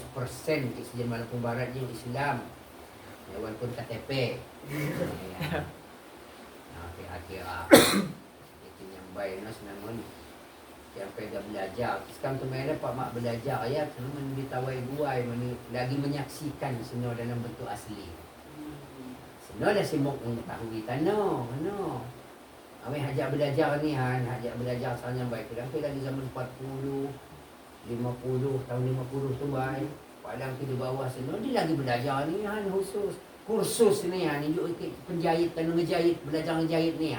di sejen Lampung Barat je Islam. Ya walaupun KTP. Ya. Nah, kira-kira itu yang baik no senang yang pega belajar. Sekarang tu mana Pak Mak belajar ya teman ditawai buai lagi menyaksikan seno dalam bentuk asli. Seno dah simuk mengetahui tanah, Kami hajak belajar ni hajak belajar soalnya baik. Tapi lagi zaman 40, 50, tahun 50 tu baik. Padang tu di bawah sini dia lagi belajar ni khusus. Kursus ni ikut penjahit kan ngejahit, belajar ngejahit ni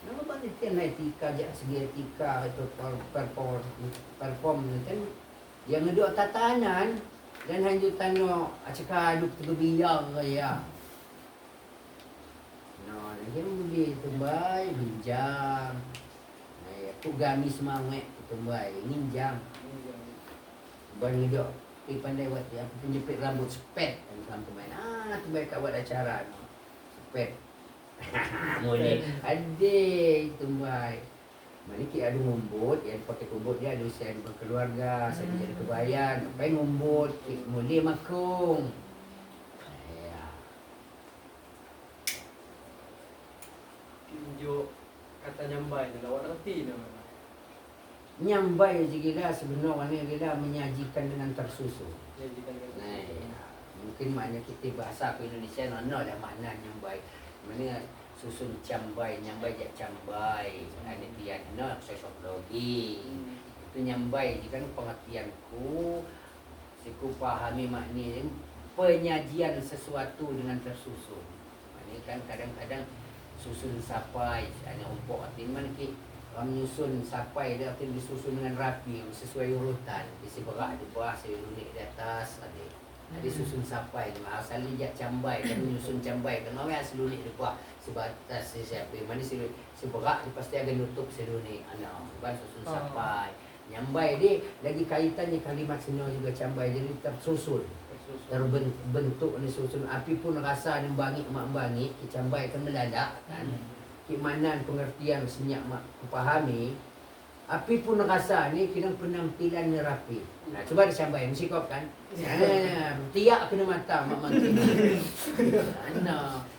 Nama banyak kan etika segi etika itu perform kan yang ngeduk tatanan dan hanjutan no acak aduk terbiang ya. Dia boleh tumbai binjang. Aku gamis mawek tumbai nginjang. Bani dok pandai buat dia aku penjepit rambut spet kan pemain. Tumbai kat buat acara spet. Boleh. Ade tumbai. Mari kita adu ngumbut, yang pakai kumbut dia adu sen berkeluarga, saya jadi kebayan, pai ngumbut, boleh makung. Tunjuk katanya mengerti nama. Nyambai je gila sebenarnya gila menyajikan dengan tersusun. Jadi kan Nah, ya. Mungkin makna kita bahasa ke Indonesia nono dah makna nyambai. Mana susun cambai, nyambai jak cambai. Ada dia no sosiologi. Itu nyambai je kan pengertianku. Siku pahami makna penyajian sesuatu dengan tersusun. Maknanya kan kadang-kadang susun sapai, ada umpuk arti mana ki menyusun sapai dia arti disusun dengan rapi sesuai urutan. Isi berak di bawah, selunik di atas, ada susun sapai. Asalnya jak cambai kan menyusun cambai kan orang selunik di bawah sebatas siapa mana seberak dia pasti akan nutup selunik. Anak bukan susun sapai. Nyambai dia lagi kaitannya kalimat senang juga cambai jadi tersusun. Terbentuk ni susun api pun rasa ni bangit mak bangit kicambai kan meladak kan kimanan pengertian senyak mak kupahami api pun rasa ni kena penampilan ni rapi. Nah cuba dicambai mesti kau kan tiak kena mata mak mangkin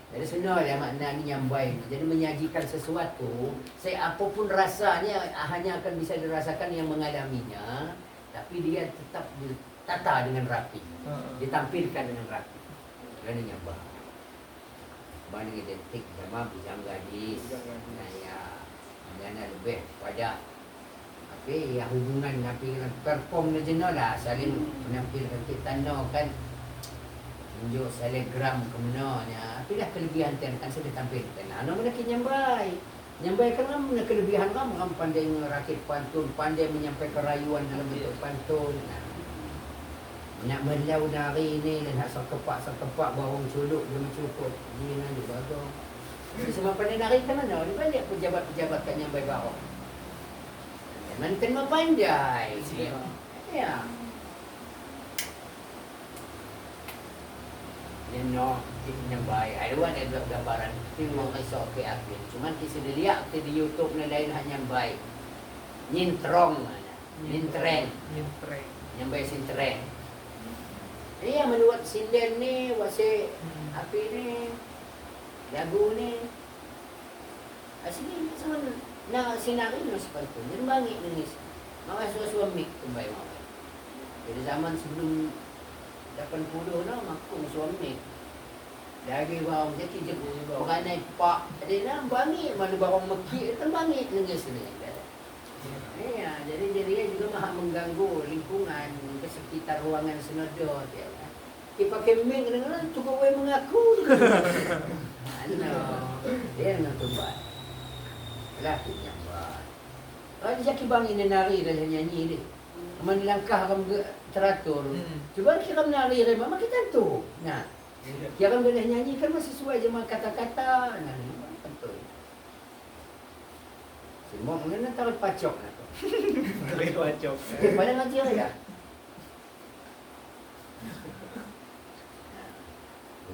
jadi sebenarnya makna ni nyambai jadi menyajikan sesuatu saya apapun rasanya hanya akan bisa dirasakan yang mengalaminya tapi dia tetap ditata dengan rapi. Ditampilkan dengan rapi. Kerana nyambah. Mana identik sama bijang gadis. Nah ya, mana lebih pada apa ya hubungan napi dengan perform na jeno lah saling menampilkan kita no kan tunjuk selegram kemenanya. Tapi dah kelebihan kan sudah ditampilkan. Nah, mana nyambai. Nyambai kan mana kelebihan kamu pandai merakit pantun, pandai menyampaikan rayuan dalam bentuk pantun. Nah, nak melau dari ni dan nak sekepak bawang culuk dia mencukup dia nak bagong. Semua pandai nari kan mana? Dia balik pejabat-pejabat kat nyambai bawang. Memang kena pandai. Ya. Dia no nyambai. Ada ada gambaran film mau esok ke akhir. Cuman kita lihat di YouTube ni lain hanya nyambai. Nyintrong mana? Nyintreng. Nyambai sintreng. Iya meluat sinden ni, wasi api ni, lagu ni. Asli sama na sinari no sepatu. Jadi bangit nangis. Mawai suami kembali mawai. Jadi zaman sebelum 80 no makung suami. Lagi bawang jadi je bukan naik pak. Ada lah bangit mana bawang mekik tu bangit nangis ni. Ya, jadi dia juga maha mengganggu lingkungan ke sekitar ruangan senodot ya. Dia pakai mic kadang-kadang cukup way mengaku. Dia nak tumbal. Laki nyambat. Kalau dia jaki bang ini nari dan nyanyi ni. Mana langkah kamu teratur. Cuba kita menari ni memang kita tu. Nah. Dia kan boleh nyanyi kan masih sesuai je kata-kata. Nah, betul. Semua mungkin nak taruh pacok nak. Tarik wacok. Pada ngaji ya.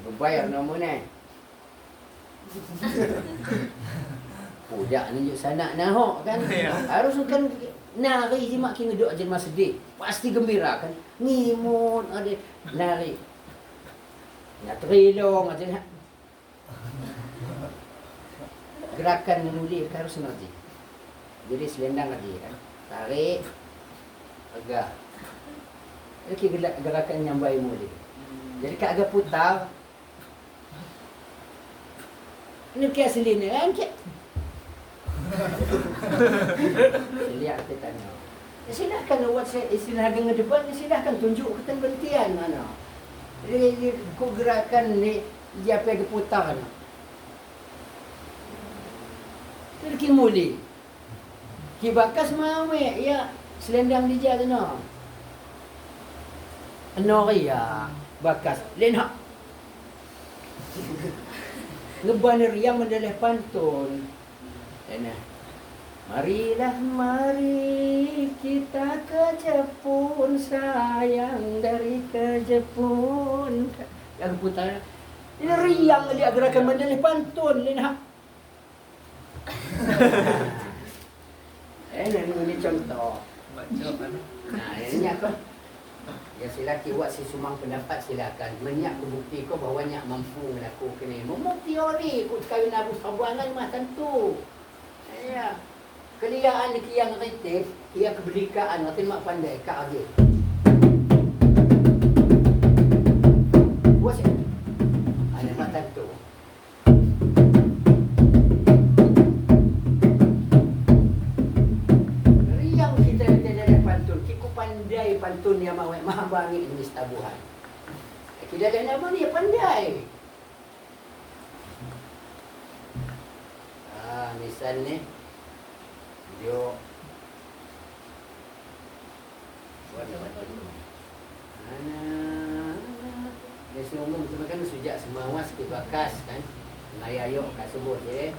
Berbayar nama ni. Budak ni sanak nahok kan. Harus kan nari je mak kena duk je masa sedih. Pasti gembira kan. Ngimun ada nari. Nak trilong aja. Gerakan menulis harus ngerti. Jadi selendang lagi kan. Tarik. Agak. Ini gerakan nyambai muli. Jadi kat agak putar. Ini kaya selina kan? Lihat kita tanya. Silakan buat istilah dengan depan, silakan tunjuk ketentuan mana. Jadi kau gerakan ni dia pergi putar. Jadi kimuli. Kibakas mawe ya selendang dia tu no. Noria bakas lenha. Ngebanir yang mendeleh pantun. Enak. Marilah mari kita ke Jepun sayang dari ke Jepun. Yang putar. Ini riang dia gerakan mendeleh pantun lenha. Ini contoh. Baca kan. Nah, ini apa? Ya silakan buat si sumang pendapat silakan. Menyak bukti kau bahawa nyak mampu melakukan ini. Memang teori kau kawin Abu Sabuangan mah tentu. Ya. Keliyaan ni kiyang retif, kiyang kebelikaan, natin mak pandai, kak agil. Buat siya. Ano mata tu. Riang kita dari pantun, kiku pandai pantun yang maha bangi ini tabuhan. Kita ada nama ni pandai. Misal ni, dia buat apa tu? Dia sungguh tu kan sejak semawas ke bakas kan. Ayayok kat sebut je.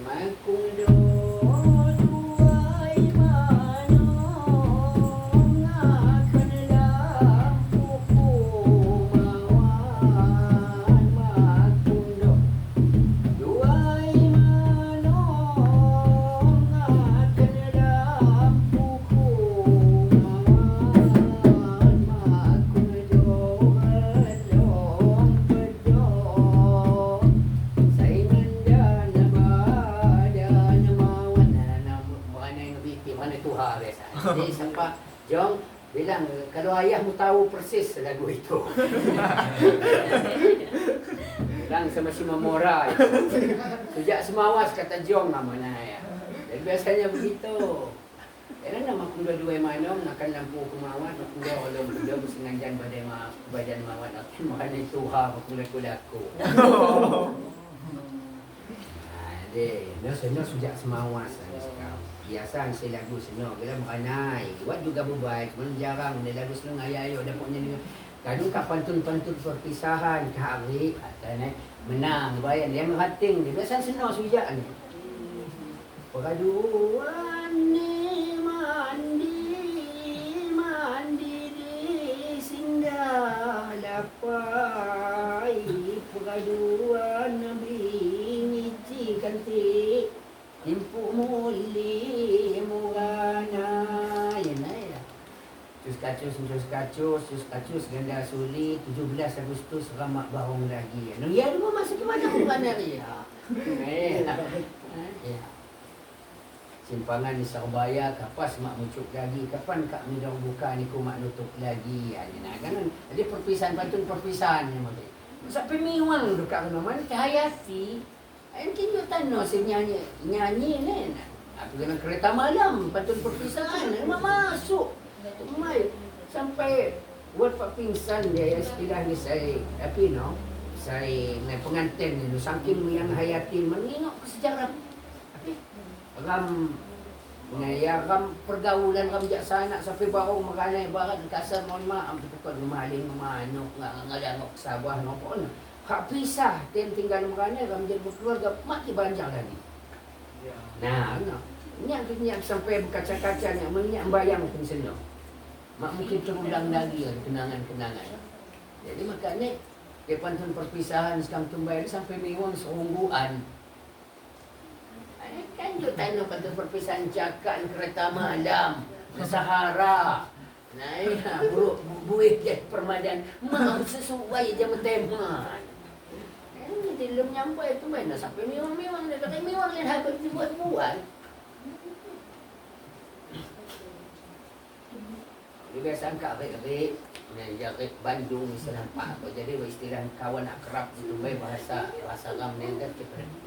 Makung do duai manong akan lampuku mawan makung do duai manong akan lampuku mawan makung do belong bedong saingan dan badan mawan mana yang bikin mana Tuhan biasa. Jadi sampai Jong bilang kalau ayahmu tahu persis lagu itu. Bilang sama si Mamora itu. Sejak semawas kata Jong namanya ya. Dan biasanya begitu. Karena nama kuda dua manom akan lampu kemauan kuda olom kuda bersengajan badan mawan akan makan Tuhan kuda-kudaku. Jadi, senang sejak semawas sekarang. Biasa si lagu senang bila makanai. Buat juga berbaik, cuma jarang dia lagu senang ayo dapatnya dengan kadang ka pantun-pantun perpisahan kahari katanya menang bayan dia menghating dia biasa senang sejak ni. Peraduan ni mandi di singgah lapai peraduan bingit kanti timpu muli murana ya cus kacus ganda suli 17 Agustus ramak barong lagi ya dulu masa ke mana murana ya ya simpangan di Sarbaya kapas mak muncul lagi kapan kak midang buka ni ku mak nutup lagi ya kan jadi perpisahan pantun perpisahan ni mak sampai miwang dekat nama ni Hayati. Mungkin you tahu si nyanyi ni. Aku kena kereta malam pantun perpisahan memang masuk. Mai sampai buat pak pingsan dia istilah ni saya tapi saya pengantin ni saking yang Hayati menengok sejarah ram pergaulan ram jaksana sampai baru makanai barat kasar mohon maaf tukar maling manuk ngalangok sabah nopon hak pisah tinggal makanai ram jadi berkeluarga mati banjang lagi. Nah, nyak sampai berkaca-kaca nyak bayang pun senang. Mak mungkin terulang lagi kenangan-kenangan. Jadi makanya ke pantun perpisahan sekarang tumbai sampai mewang serungguan. Kan you tahu pantun perpisahan cakap kereta malam ke Sahara. Nah, ya, buih je permadan. Mau sesuai je tema. Jadi belum nyampai tu mana sampai mewang-mewang dia kata mewang yang habis dibuat-buat. Dia biasa angkat baik-baik. Jarik Bandung misalnya Pak. Jadi istilah kawan akrab itu baik bahasa ram ni kan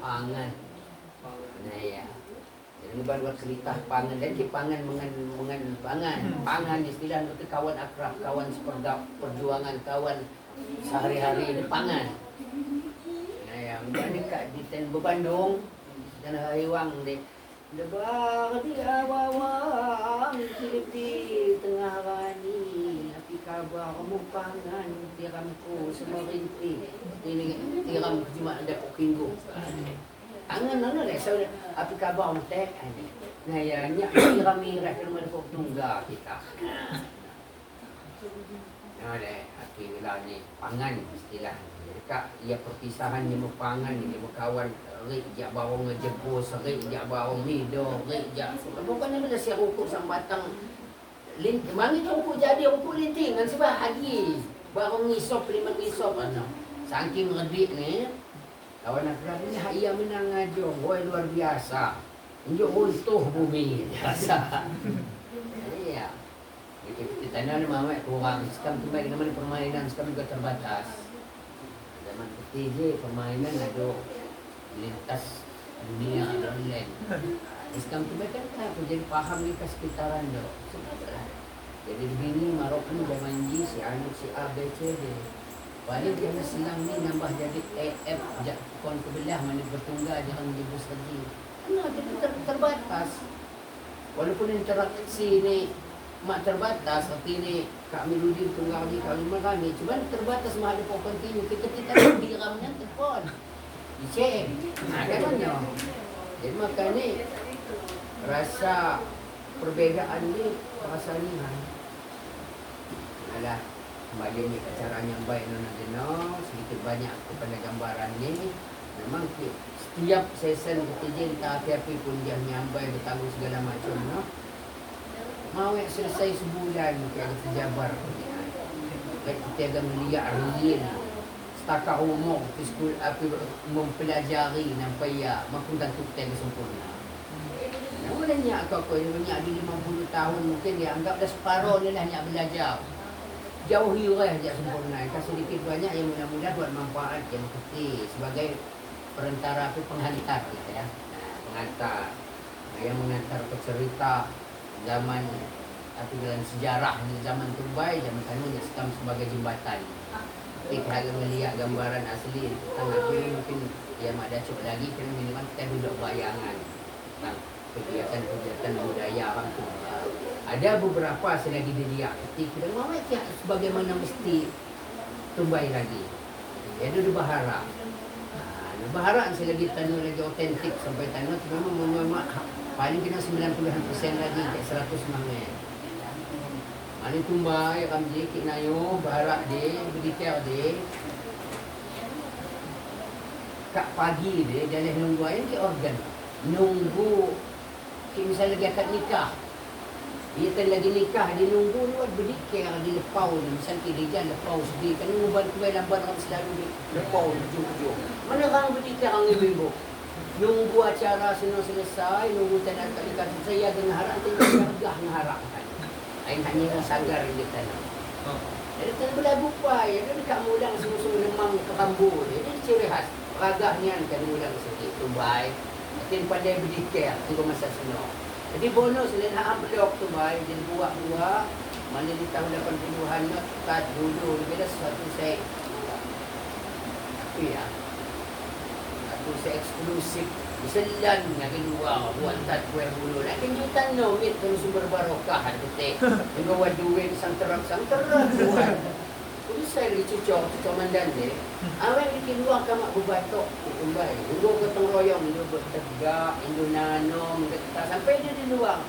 pangan. Nah ya. Jadi buat cerita pangan dan pangan mengan pangan istilah itu kawan akrab, kawan perjuangan, kawan sehari-hari di pangan. Nah ya, ini kat di Bandung dan hariwang deh. Lebar di awang di tengah rani api kabar mupangan tiramku semerinti tiram cuma ada pokinggu angan lah saya api kabar mutek nah ya nyak tiram mirah kalau ada pok tunggal kita nah deh api lani pangan istilah dekat ia perpisahan dia berpangan dia berkawan rik jak bawang ngejebus rik jak bawang hidup rik jak bukan ada siap ukur sambatang mangi tu ukur jadi ukur lintingan sebab lagi bawang ngisop 5 ngisop saking redik ni kawan akrab ni haya menang ajong boy luar biasa Unjuk runtuh bumi biasa. Iya. Kita tanya ni mama kurang. Sekarang tu baik nama permainan sekarang juga terbatas. Zaman putih je permainan ada lintas dunia online. Sekarang tu baik kan aku jadi faham ni ke sekitaran tu. Jadi bini marok ni zaman ni si anak si A B C D. Paling dia silang ni nambah jadi AF kon kebelah mana bertunggal jangan dibus lagi. Nah, jadi terbatas. Walaupun interaksi ni mak terbatas, tapi ni Kak Miludin tunggal ni kali kami, cuma terbatas mah ada pun continue. Kita tidak diramnya telefon. Dicek. Nah, katanya. Jadi makanya rasa perbezaan ni terasa ringan. Alah, kembali ni caranya baik nona sedikit banyak kepada gambaran ni. Memang setiap sesen ketiga entah apa pun dia nyambai bertanggung segala macam no. Mau selesai sebulan kita terjabar. Baik kita akan melihat real setakat umur sekolah apa mempelajari nampai ya maupun tentu kita sempurna. Namanya kau yang banyak di 50 tahun mungkin dia anggap dah separuh ni dah nak belajar. Jauhi orang yang sempurna. Kasih sedikit banyak yang mudah-mudahan buat manfaat yang kecil sebagai perantara penghantar kita ya. Pengantar yang mengantar ke cerita zaman atau dalam sejarah zaman Tubai, zaman Kanu Islam sebagai jembatan. Kita harus melihat gambaran asli tentang apa ini mungkin ya mak dah cukup lagi kerana minimal kita duduk bayangan tentang kegiatan-kegiatan budaya orang tu. Ada beberapa selagi dia ketika kita mahu sebagaimana mesti Tubai lagi. Dia duduk berharap. Berharap selagi tanah lagi otentik sampai tanah memang paling kena 90% lagi ke 100 semangat. Mana tumbai kamji kinayo berharap dia berdikar dia. Kak pagi dia dah nunggu air ke organ. Nunggu misalnya lagi akad nikah. Dia kan lagi nikah, dia nunggu ni berdikar di lepau ni. Misalnya dia lepau sedih. Kan ngubah kuih lambat orang selalu di lepau ujung-ujung. Mana orang berdikar orang ibu-ibu? Nunggu acara senang selesai, nunggu tanah kali kata saya dengan harap tengok hargah mengharapkan. Ain hanya yang sagar di tanah. Jadi tanah berlagu pai, ada dekat mulang semua lemang ke rambu dia. Dia ciri khas. Ragahnya kan mulang sedikit. Tubai. Makin pandai berdikar, tunggu masa senang. Jadi bonus lain hak blok tu baik jadi buat-buat mana di tahun 80-an nak kat dulu lebih dah satu set. Tapi ya. Satu set eksklusif diselan nak keluar buat tat kuih bulu. Nak kejutan no mit dengan sumber barokah betul. Bawa duit santerak buat. Jadi saya lagi cucuk mandan ni. Awak ni keluar kamak berbatok kembali. Dulu gotong royong, dulu bertegak, Indo nanom, sampai dia di luar.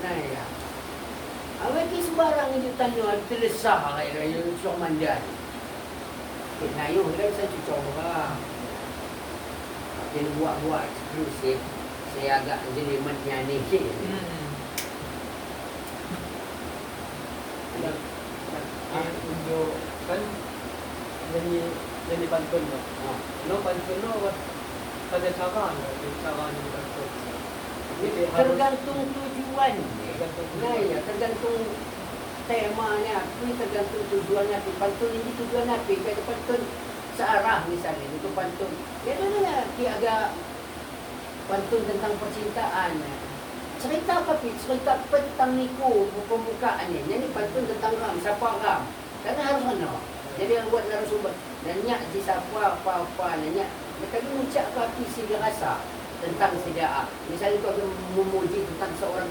Nah ya. Awak ni sembarang itu tanya terlesah raya cucuk mandan. Kita yo dah saya cucuk orang. Dia buat eksklusif. Saya agak jadi menyanyi sikit. Tunjuk kan jadi pantun no. Pantun no pada cara ni pantun. Tergantung tujuan. Nah ya, tergantung temanya, tergantung tujuannya. Pantun ini tujuan apa? Kalau pantun searah misalnya, itu pantun. Ya dia agak pantun tentang percintaan. Cerita apa tentang niku pembukaannya. Ini pantun tentang ram, siapa ram. Karena harus mana. Jadi yang buat narasumber nanya di siapa apa-apa nanya. Mereka mengucap ke hati si dia rasa tentang sedia. Misalnya kau memuji tentang seorang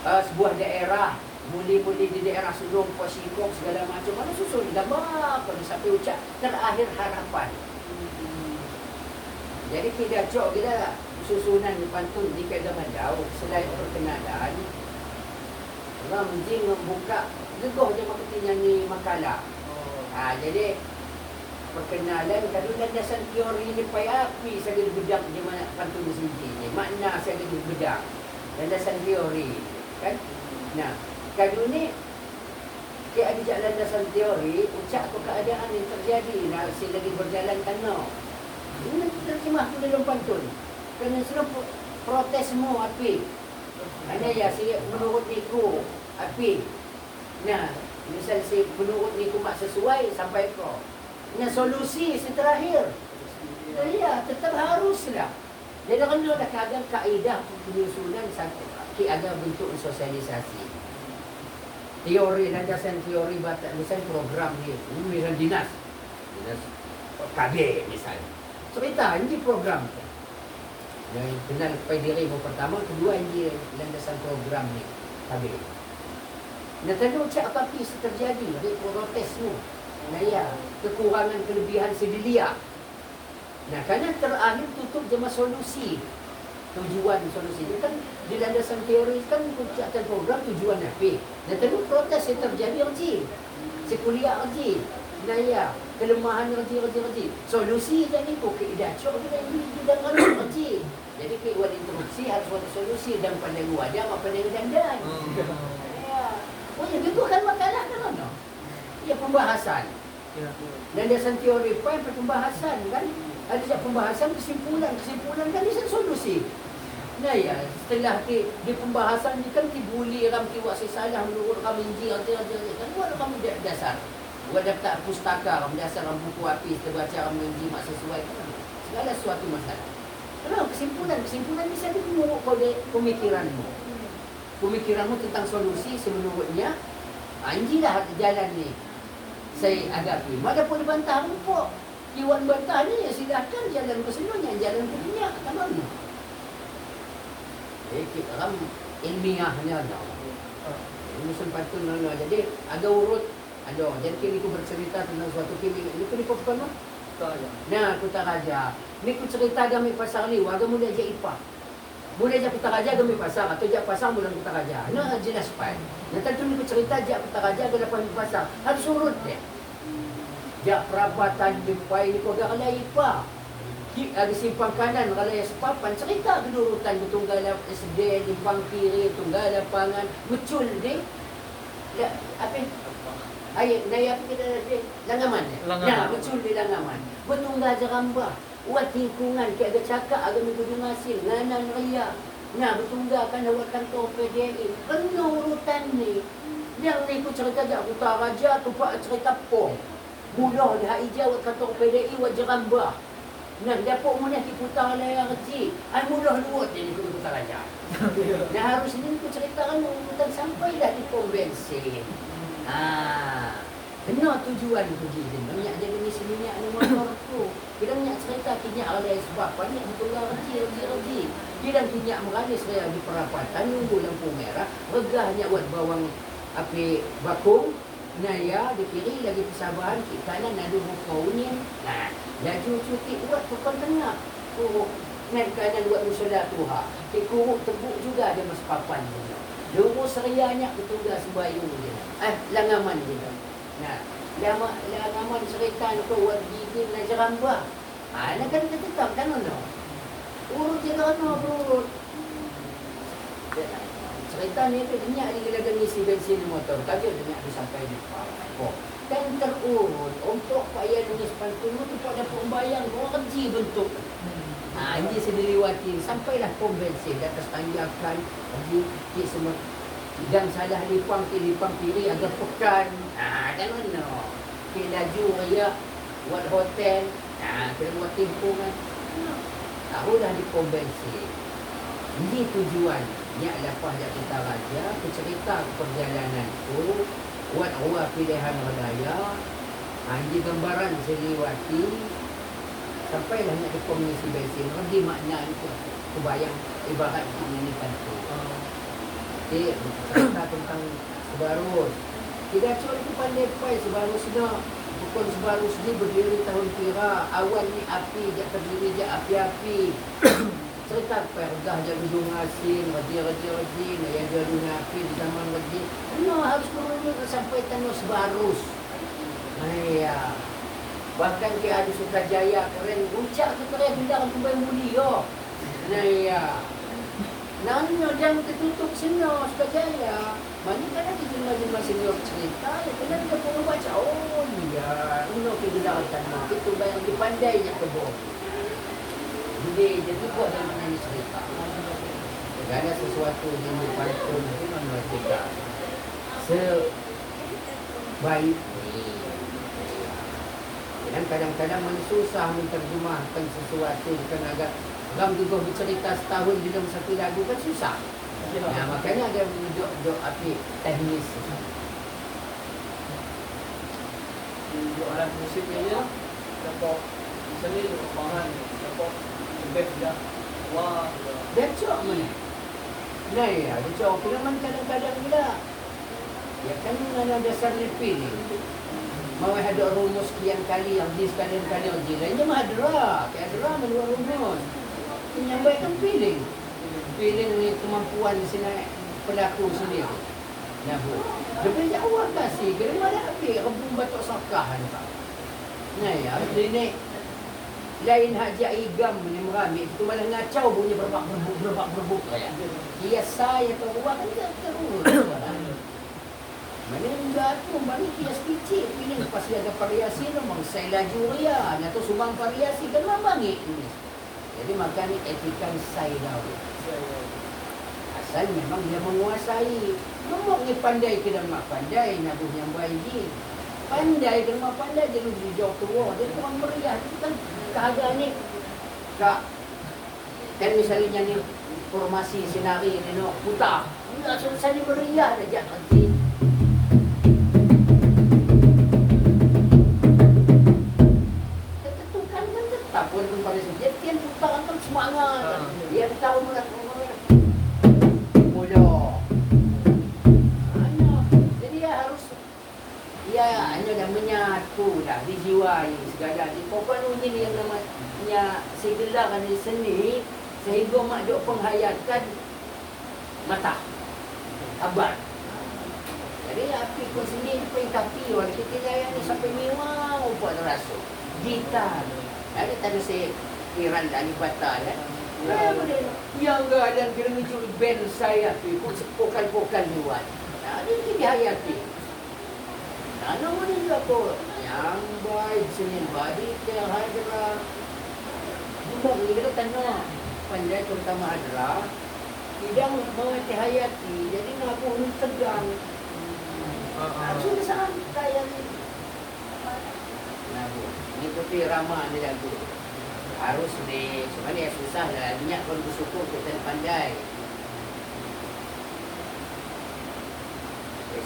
sebuah daerah, muli-muli di daerah Sudong, Pasikok segala macam. Mana susun gambar kalau sampai ucap terakhir harapan. Jadi tidak cok kita susunan pantun di zaman jauh selain perkenalan orang mungkin membuka gegoh je makanya nyanyi makalah. Jadi perkenalan kalau landasan teori ni payah api saya bedak di mana pantun sendiri makna saya bedak landasan teori kan. Nah kalau ni dia ada landasan teori ucap keadaan yang terjadi lagi berjalan tanah. Ini terjemah tu dalam pantun. Kerana protesmu api. Ada ya saya menurut niku api. Nah, misal si menurut niku mak sesuai sampai ko. Nah, solusi si terakhir. Ya, tetap haruslah. Jadi kan ada kadang kaedah penyusunan sampai ada bentuk sosialisasi. Teori landasan teori batas misal program ni, misal dinas KB misalnya. Cerita ini program. Yang kenal pai dirimu pertama, kedua ini landasan program ni KB. Nah, tadi ucap apa yang terjadi dari protesmu. Nah ya, kekurangan kelebihan sedelia. Nah, karena terakhir tutup jema solusi. Tujuan solusi ini kan di landasan teori kan ucapan program tujuan apa? Nah, tadi protes yang terjadi rejim. Sekuliah rejim. Nah ya, kelemahan rejim. Solusi tadi kok keidacok kita ini tidak kalau rejim. Jadi kewan interupsi harus ada solusi dan pandai wadah apa pandai dandan. Oh ya, itu kan makalah kan no? Ya pembahasan. Landasan teori apa pembahasan kan? Ada pembahasan kesimpulan kan bisa solusi. Nah ya, setelah di pembahasan ni kan dibuli ram kiwak salah menurut kami kan buat kami dasar. Buat daftar pustaka ram dasar ram buku api terbaca ram menji mak sesuai kan. Segala suatu masalah. Kalau kesimpulan bisa dimuruk pada pemikiranmu. Pemikiranmu tentang solusi semenurutnya, anjilah jalan ni. Saya hadapi. Walaupun dibantah rumpuk, Iwan bantah ni ya silakan jalan ke seluruhnya, jalan ke dunia, kan mana? Kita orang ilmiahnya dah. Ini sempatun nana. Jadi agak urut. Jadi kini aku bercerita tentang suatu kimi. Ini aku bukan mah? Nah, aku tak raja. Ni aku cerita kami pasar ni. Warga mula je ipah. Boleh je Kota Raja kami pasar atau je pasar bulan Kota Raja. Nah, jelas pan. Nah, tentu ni cerita je Kota Raja ke depan pasar. Harus urut dia. Jak perapatan jumpai ni kau gak alai pa. Ada simpang kanan ralai sepapan cerita kedurutan betunggal SD simpang kiri tunggal lapangan muncul ni. Ya, apa? Ayat naya kita Langaman. Nah, muncul di Langaman. Betunggal Jerambah. Buat lingkungan ke ada cakap agak menggunung hasil nganan raya. Nah, betunggal kan awak kantor PDI. Penuh urutan ni. Yang ni aku cerita je Kota Raja tu pak cerita pong. Mudah dah hijau awak kantor PDI awak Jerambah. Nah, dapat munah di putar layar kecil. Mudah luat dia ni Kota Raja. Nah, harus ni aku ceritakan urutan sampai dah di konvensi. Benar tujuan pergi dia. Banyak jadi misi minyak ni motor tu. Kita banyak cerita minyak alai sebab banyak betullah rejim. Kita minyak meralis saya di perapatan nunggu lampu merah. Regahnya buat bawang api bakung. Naya di kiri lagi persabahan di kanan ada buku unin. Nah, laju cuti buat pukul tengah. Kuruk nan kanan buat musola tuha. Di kuruk tebuk juga ada mas papan dia. Lurus serianya betullah sembayung dia. Langaman dia. Nah, Langaman cerita tu buat gigi nak Jerambah. Nak kan kita tetap kan no. Urut je kan urut. Cerita ni tu banyak lagi ada ngisi bensin motor. Kaki banyak sampai di Papua. Dan terurut untuk payah nulis pantun tu pada pembayang orang kerja bentuk. Ini sediliwati sampailah pom bensin atas tanjakan di semua. Dan salah lipang kiri agak pekan. Kan mana? Kita laju raya buat hotel. Kita buat timpungan. Tahu dah di pom bensin. Ini tujuan. Yang lepas dari Kota Raja, aku cerita perjalanan tu, buat ruang pilihan raya, ini gambaran seliwati, sampailah nak di komisi bensin. Lagi makna itu, aku bayang ibarat ini kan tu. Jadi, cerita tentang Sebarus. Tidak cuma itu pandai-pandai Sebarus dah. Bukan Sebarus ni berdiri tahun kira, awal ni api, jak terdiri jak api-api. Cerita perdah je gedung asin, raja-raja yang ada dunia api di zaman raja. Harus turun sampai tanah Sebarus. Ya. Bahkan ke ada Sukajaya keren, ucap tu keren bindang kembali mulia. Ya. Nanya jangan tertutup senior Sukajaya. Mana kadang kita jumpa senior cerita, ya kadang dia pun baca, oh iya, kita gelar tanah, itu bayang dipandainya kebun. jadi buat dalam menyanyi cerita. Tidak ada sesuatu yang berpantun itu manusia cerita. Sebaik ini. Dan kadang-kadang susah menterjemahkan sesuatu kan agak orang juga bercerita setahun di dalam satu lagu kan susah. Nah, makanya ada duk api teknis. Untuk alat musiknya ya, dapat misalnya dapat bahan, dapat bed dah, wah, Dia cok mana? Nah ya, dia cok film kadang-kadang juga. Ya kan ada dasarnya pilih. Mau ada rumus sekian kali yang di sekalian kali yang di lainnya mah adra, kayak adra menurut rumus. Menyampaikan feeling ni kemampuan sini pelaku sendiri. Nah, bu, dia awal kasih, kena mana api, rebung batok sakahan tak. Nah ya, ini lain haja igam ni merami, itu malah ngacau bunyi berbak-berbuk. Dia saya tahu kan terus. Mana enggak tu, balik kias kecil, pilih pasti ada variasi memang saya laju ria, atau sumbang variasi kan bangi. Jadi makanya etika saya tahu. Asal memang dia menguasai. Memang ni pandai ke mak pandai, nabuh yang baik. Pandai ke mak pandai, dia duduk jauh tua. Dia kurang meriah. Itu kan keadaan ni. Kak, kan misalnya ni formasi sinari ni nak putar. Enggak selesai ni meriah dah jatuh nanti. Ketukan kan tetap pun pada dia tian putar kan semangat. Dia tahu mula hanya dah menyatu dah dijiwai segala di pokok ni yang namanya segala di seni sehingga mak duk penghayatan mata abad. Jadi api pun sendiri pun tapi orang kita jaya ni sampai mewah buat terasa gitar ada tadi saya kiran dari batal kan yang enggak ada kira muncul band saya tu pokal-pokal buat nah ini dihayati. Ano mo din ako? Yang baik sinin body kaya hadra. Bukan kita tanah pandai terutama hadra. Tidak mengerti hayati. Jadi nak aku tegang. Sudah santai yang ini. Nah, ini kopi ramah ni lagu. Harus ni, sebenarnya susah lah. Minyak pun bersyukur kita pandai.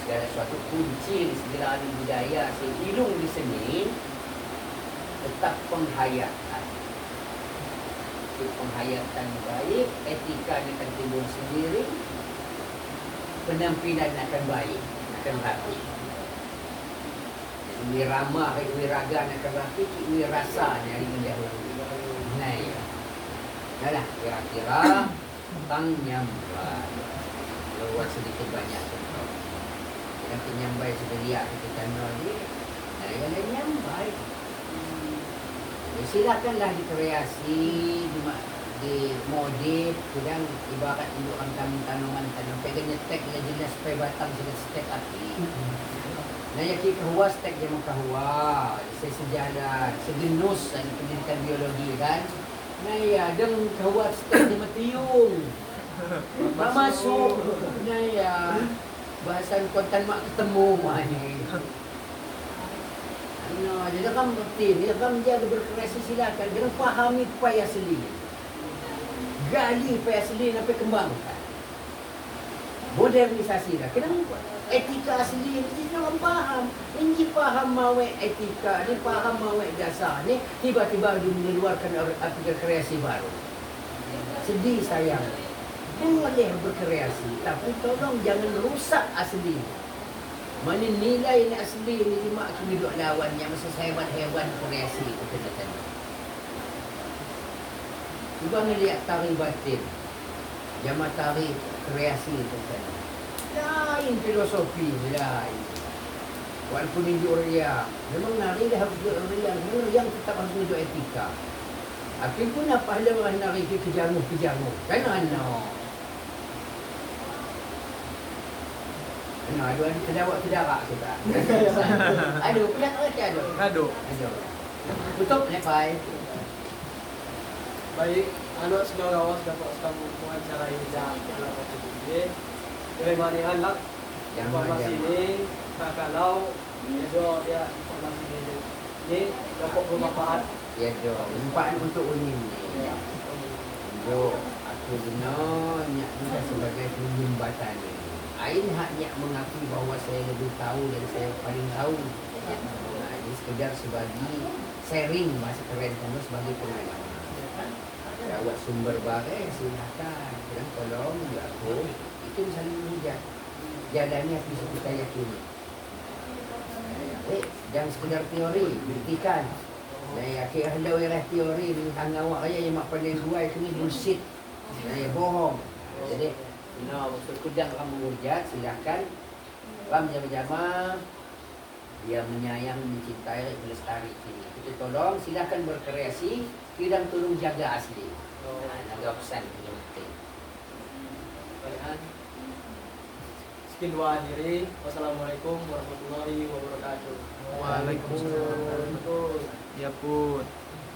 Segala suatu kunci di segala ahli budaya sehilung di seni tetap penghayatan. Penghayatan baik, etika akan timbul sendiri, penampilan akan baik, akan rapi. Wirama, wiraga akan rapi, wirasa dari mendahului. Nah ya, dah kira-kira tang nyambai. Lewat sedikit banyak. Yang penyambai sebelia kita ni, yang nyambai. Silakanlah dikreasi, dimodif, kadang ibarat indukan tanaman tanam. Pegangnya stek jelas supaya batang sudah stek api. Nah, yang kita kahwa stek dia mengkahwa, sejalan, segenus dan pendidikan biologi kan. Nah ya, deng kahwa stek dia metiung. Masuk. Nah ya. Bahasan kontan mak ketemu ni. Jadi kamu berarti, dia kamu jaga berkreasi silakan. Jangan fahami payah asli. Gali payah asli sampai kembangkan. Modernisasi lah. Kenapa? Etika asli ni jangan faham. Ini faham mawe etika, ni faham mawe dasar ni. Tiba-tiba dia mengeluarkan artikel kreasi baru. Sedih sayang. Boleh berkreasi, tapi tolong jangan rusak asli. Mana nilai ni asli ni mak kena duk lawan yang masa hewan-hewan kreasi itu kata. Cuba ngelihat tari batin. Jama tari kreasi itu kan. Lain filosofi lain. Walaupun hidup ria, memang nari dah harus hidup ria, yang tetap harus hidup etika. Tapi pun apa pahlawan nari kejangu-kejangu. Kan ano? Aduh, kedawak kita. Aduh, punya kerja aduh. Aduh. Tutup lepai. Baik, segala gawas dapat kamu wawancarai dan dalam waktu ini. Kemanian lah informasi ini, kalau dia informasi ini dapat bermanfaat. Ya do, manfaat untuk unim ni. Do, aku benar nyak juga sebagai penjembatan ni. Ain haknya mengakui bahawa saya lebih tahu dan saya paling tahu. Ini sekedar sebagai sharing bahasa keren kamu sebagai pengalaman. Jawab sumber bagai silakan. Dan tolong juga aku itu saling menghujat. Jalani apa yang kita yakini. Jangan sekedar teori, buktikan. Saya yakin hendak oleh teori tentang awak aja yang mak pandai buat itu ni bullshit. Saya bohong. Jadi, maksud kudang kamu menghujat, silakan. Ram jama-jama. Dia menyayang, mencintai, melestari sini. Kita tolong, silakan berkreasi. Kita tolong jaga asli. Naga pesan yang penting. Baik, sekian doa diri. Wassalamualaikum warahmatullahi wabarakatuh. Waalaikumsalam. Betul. Ya pun.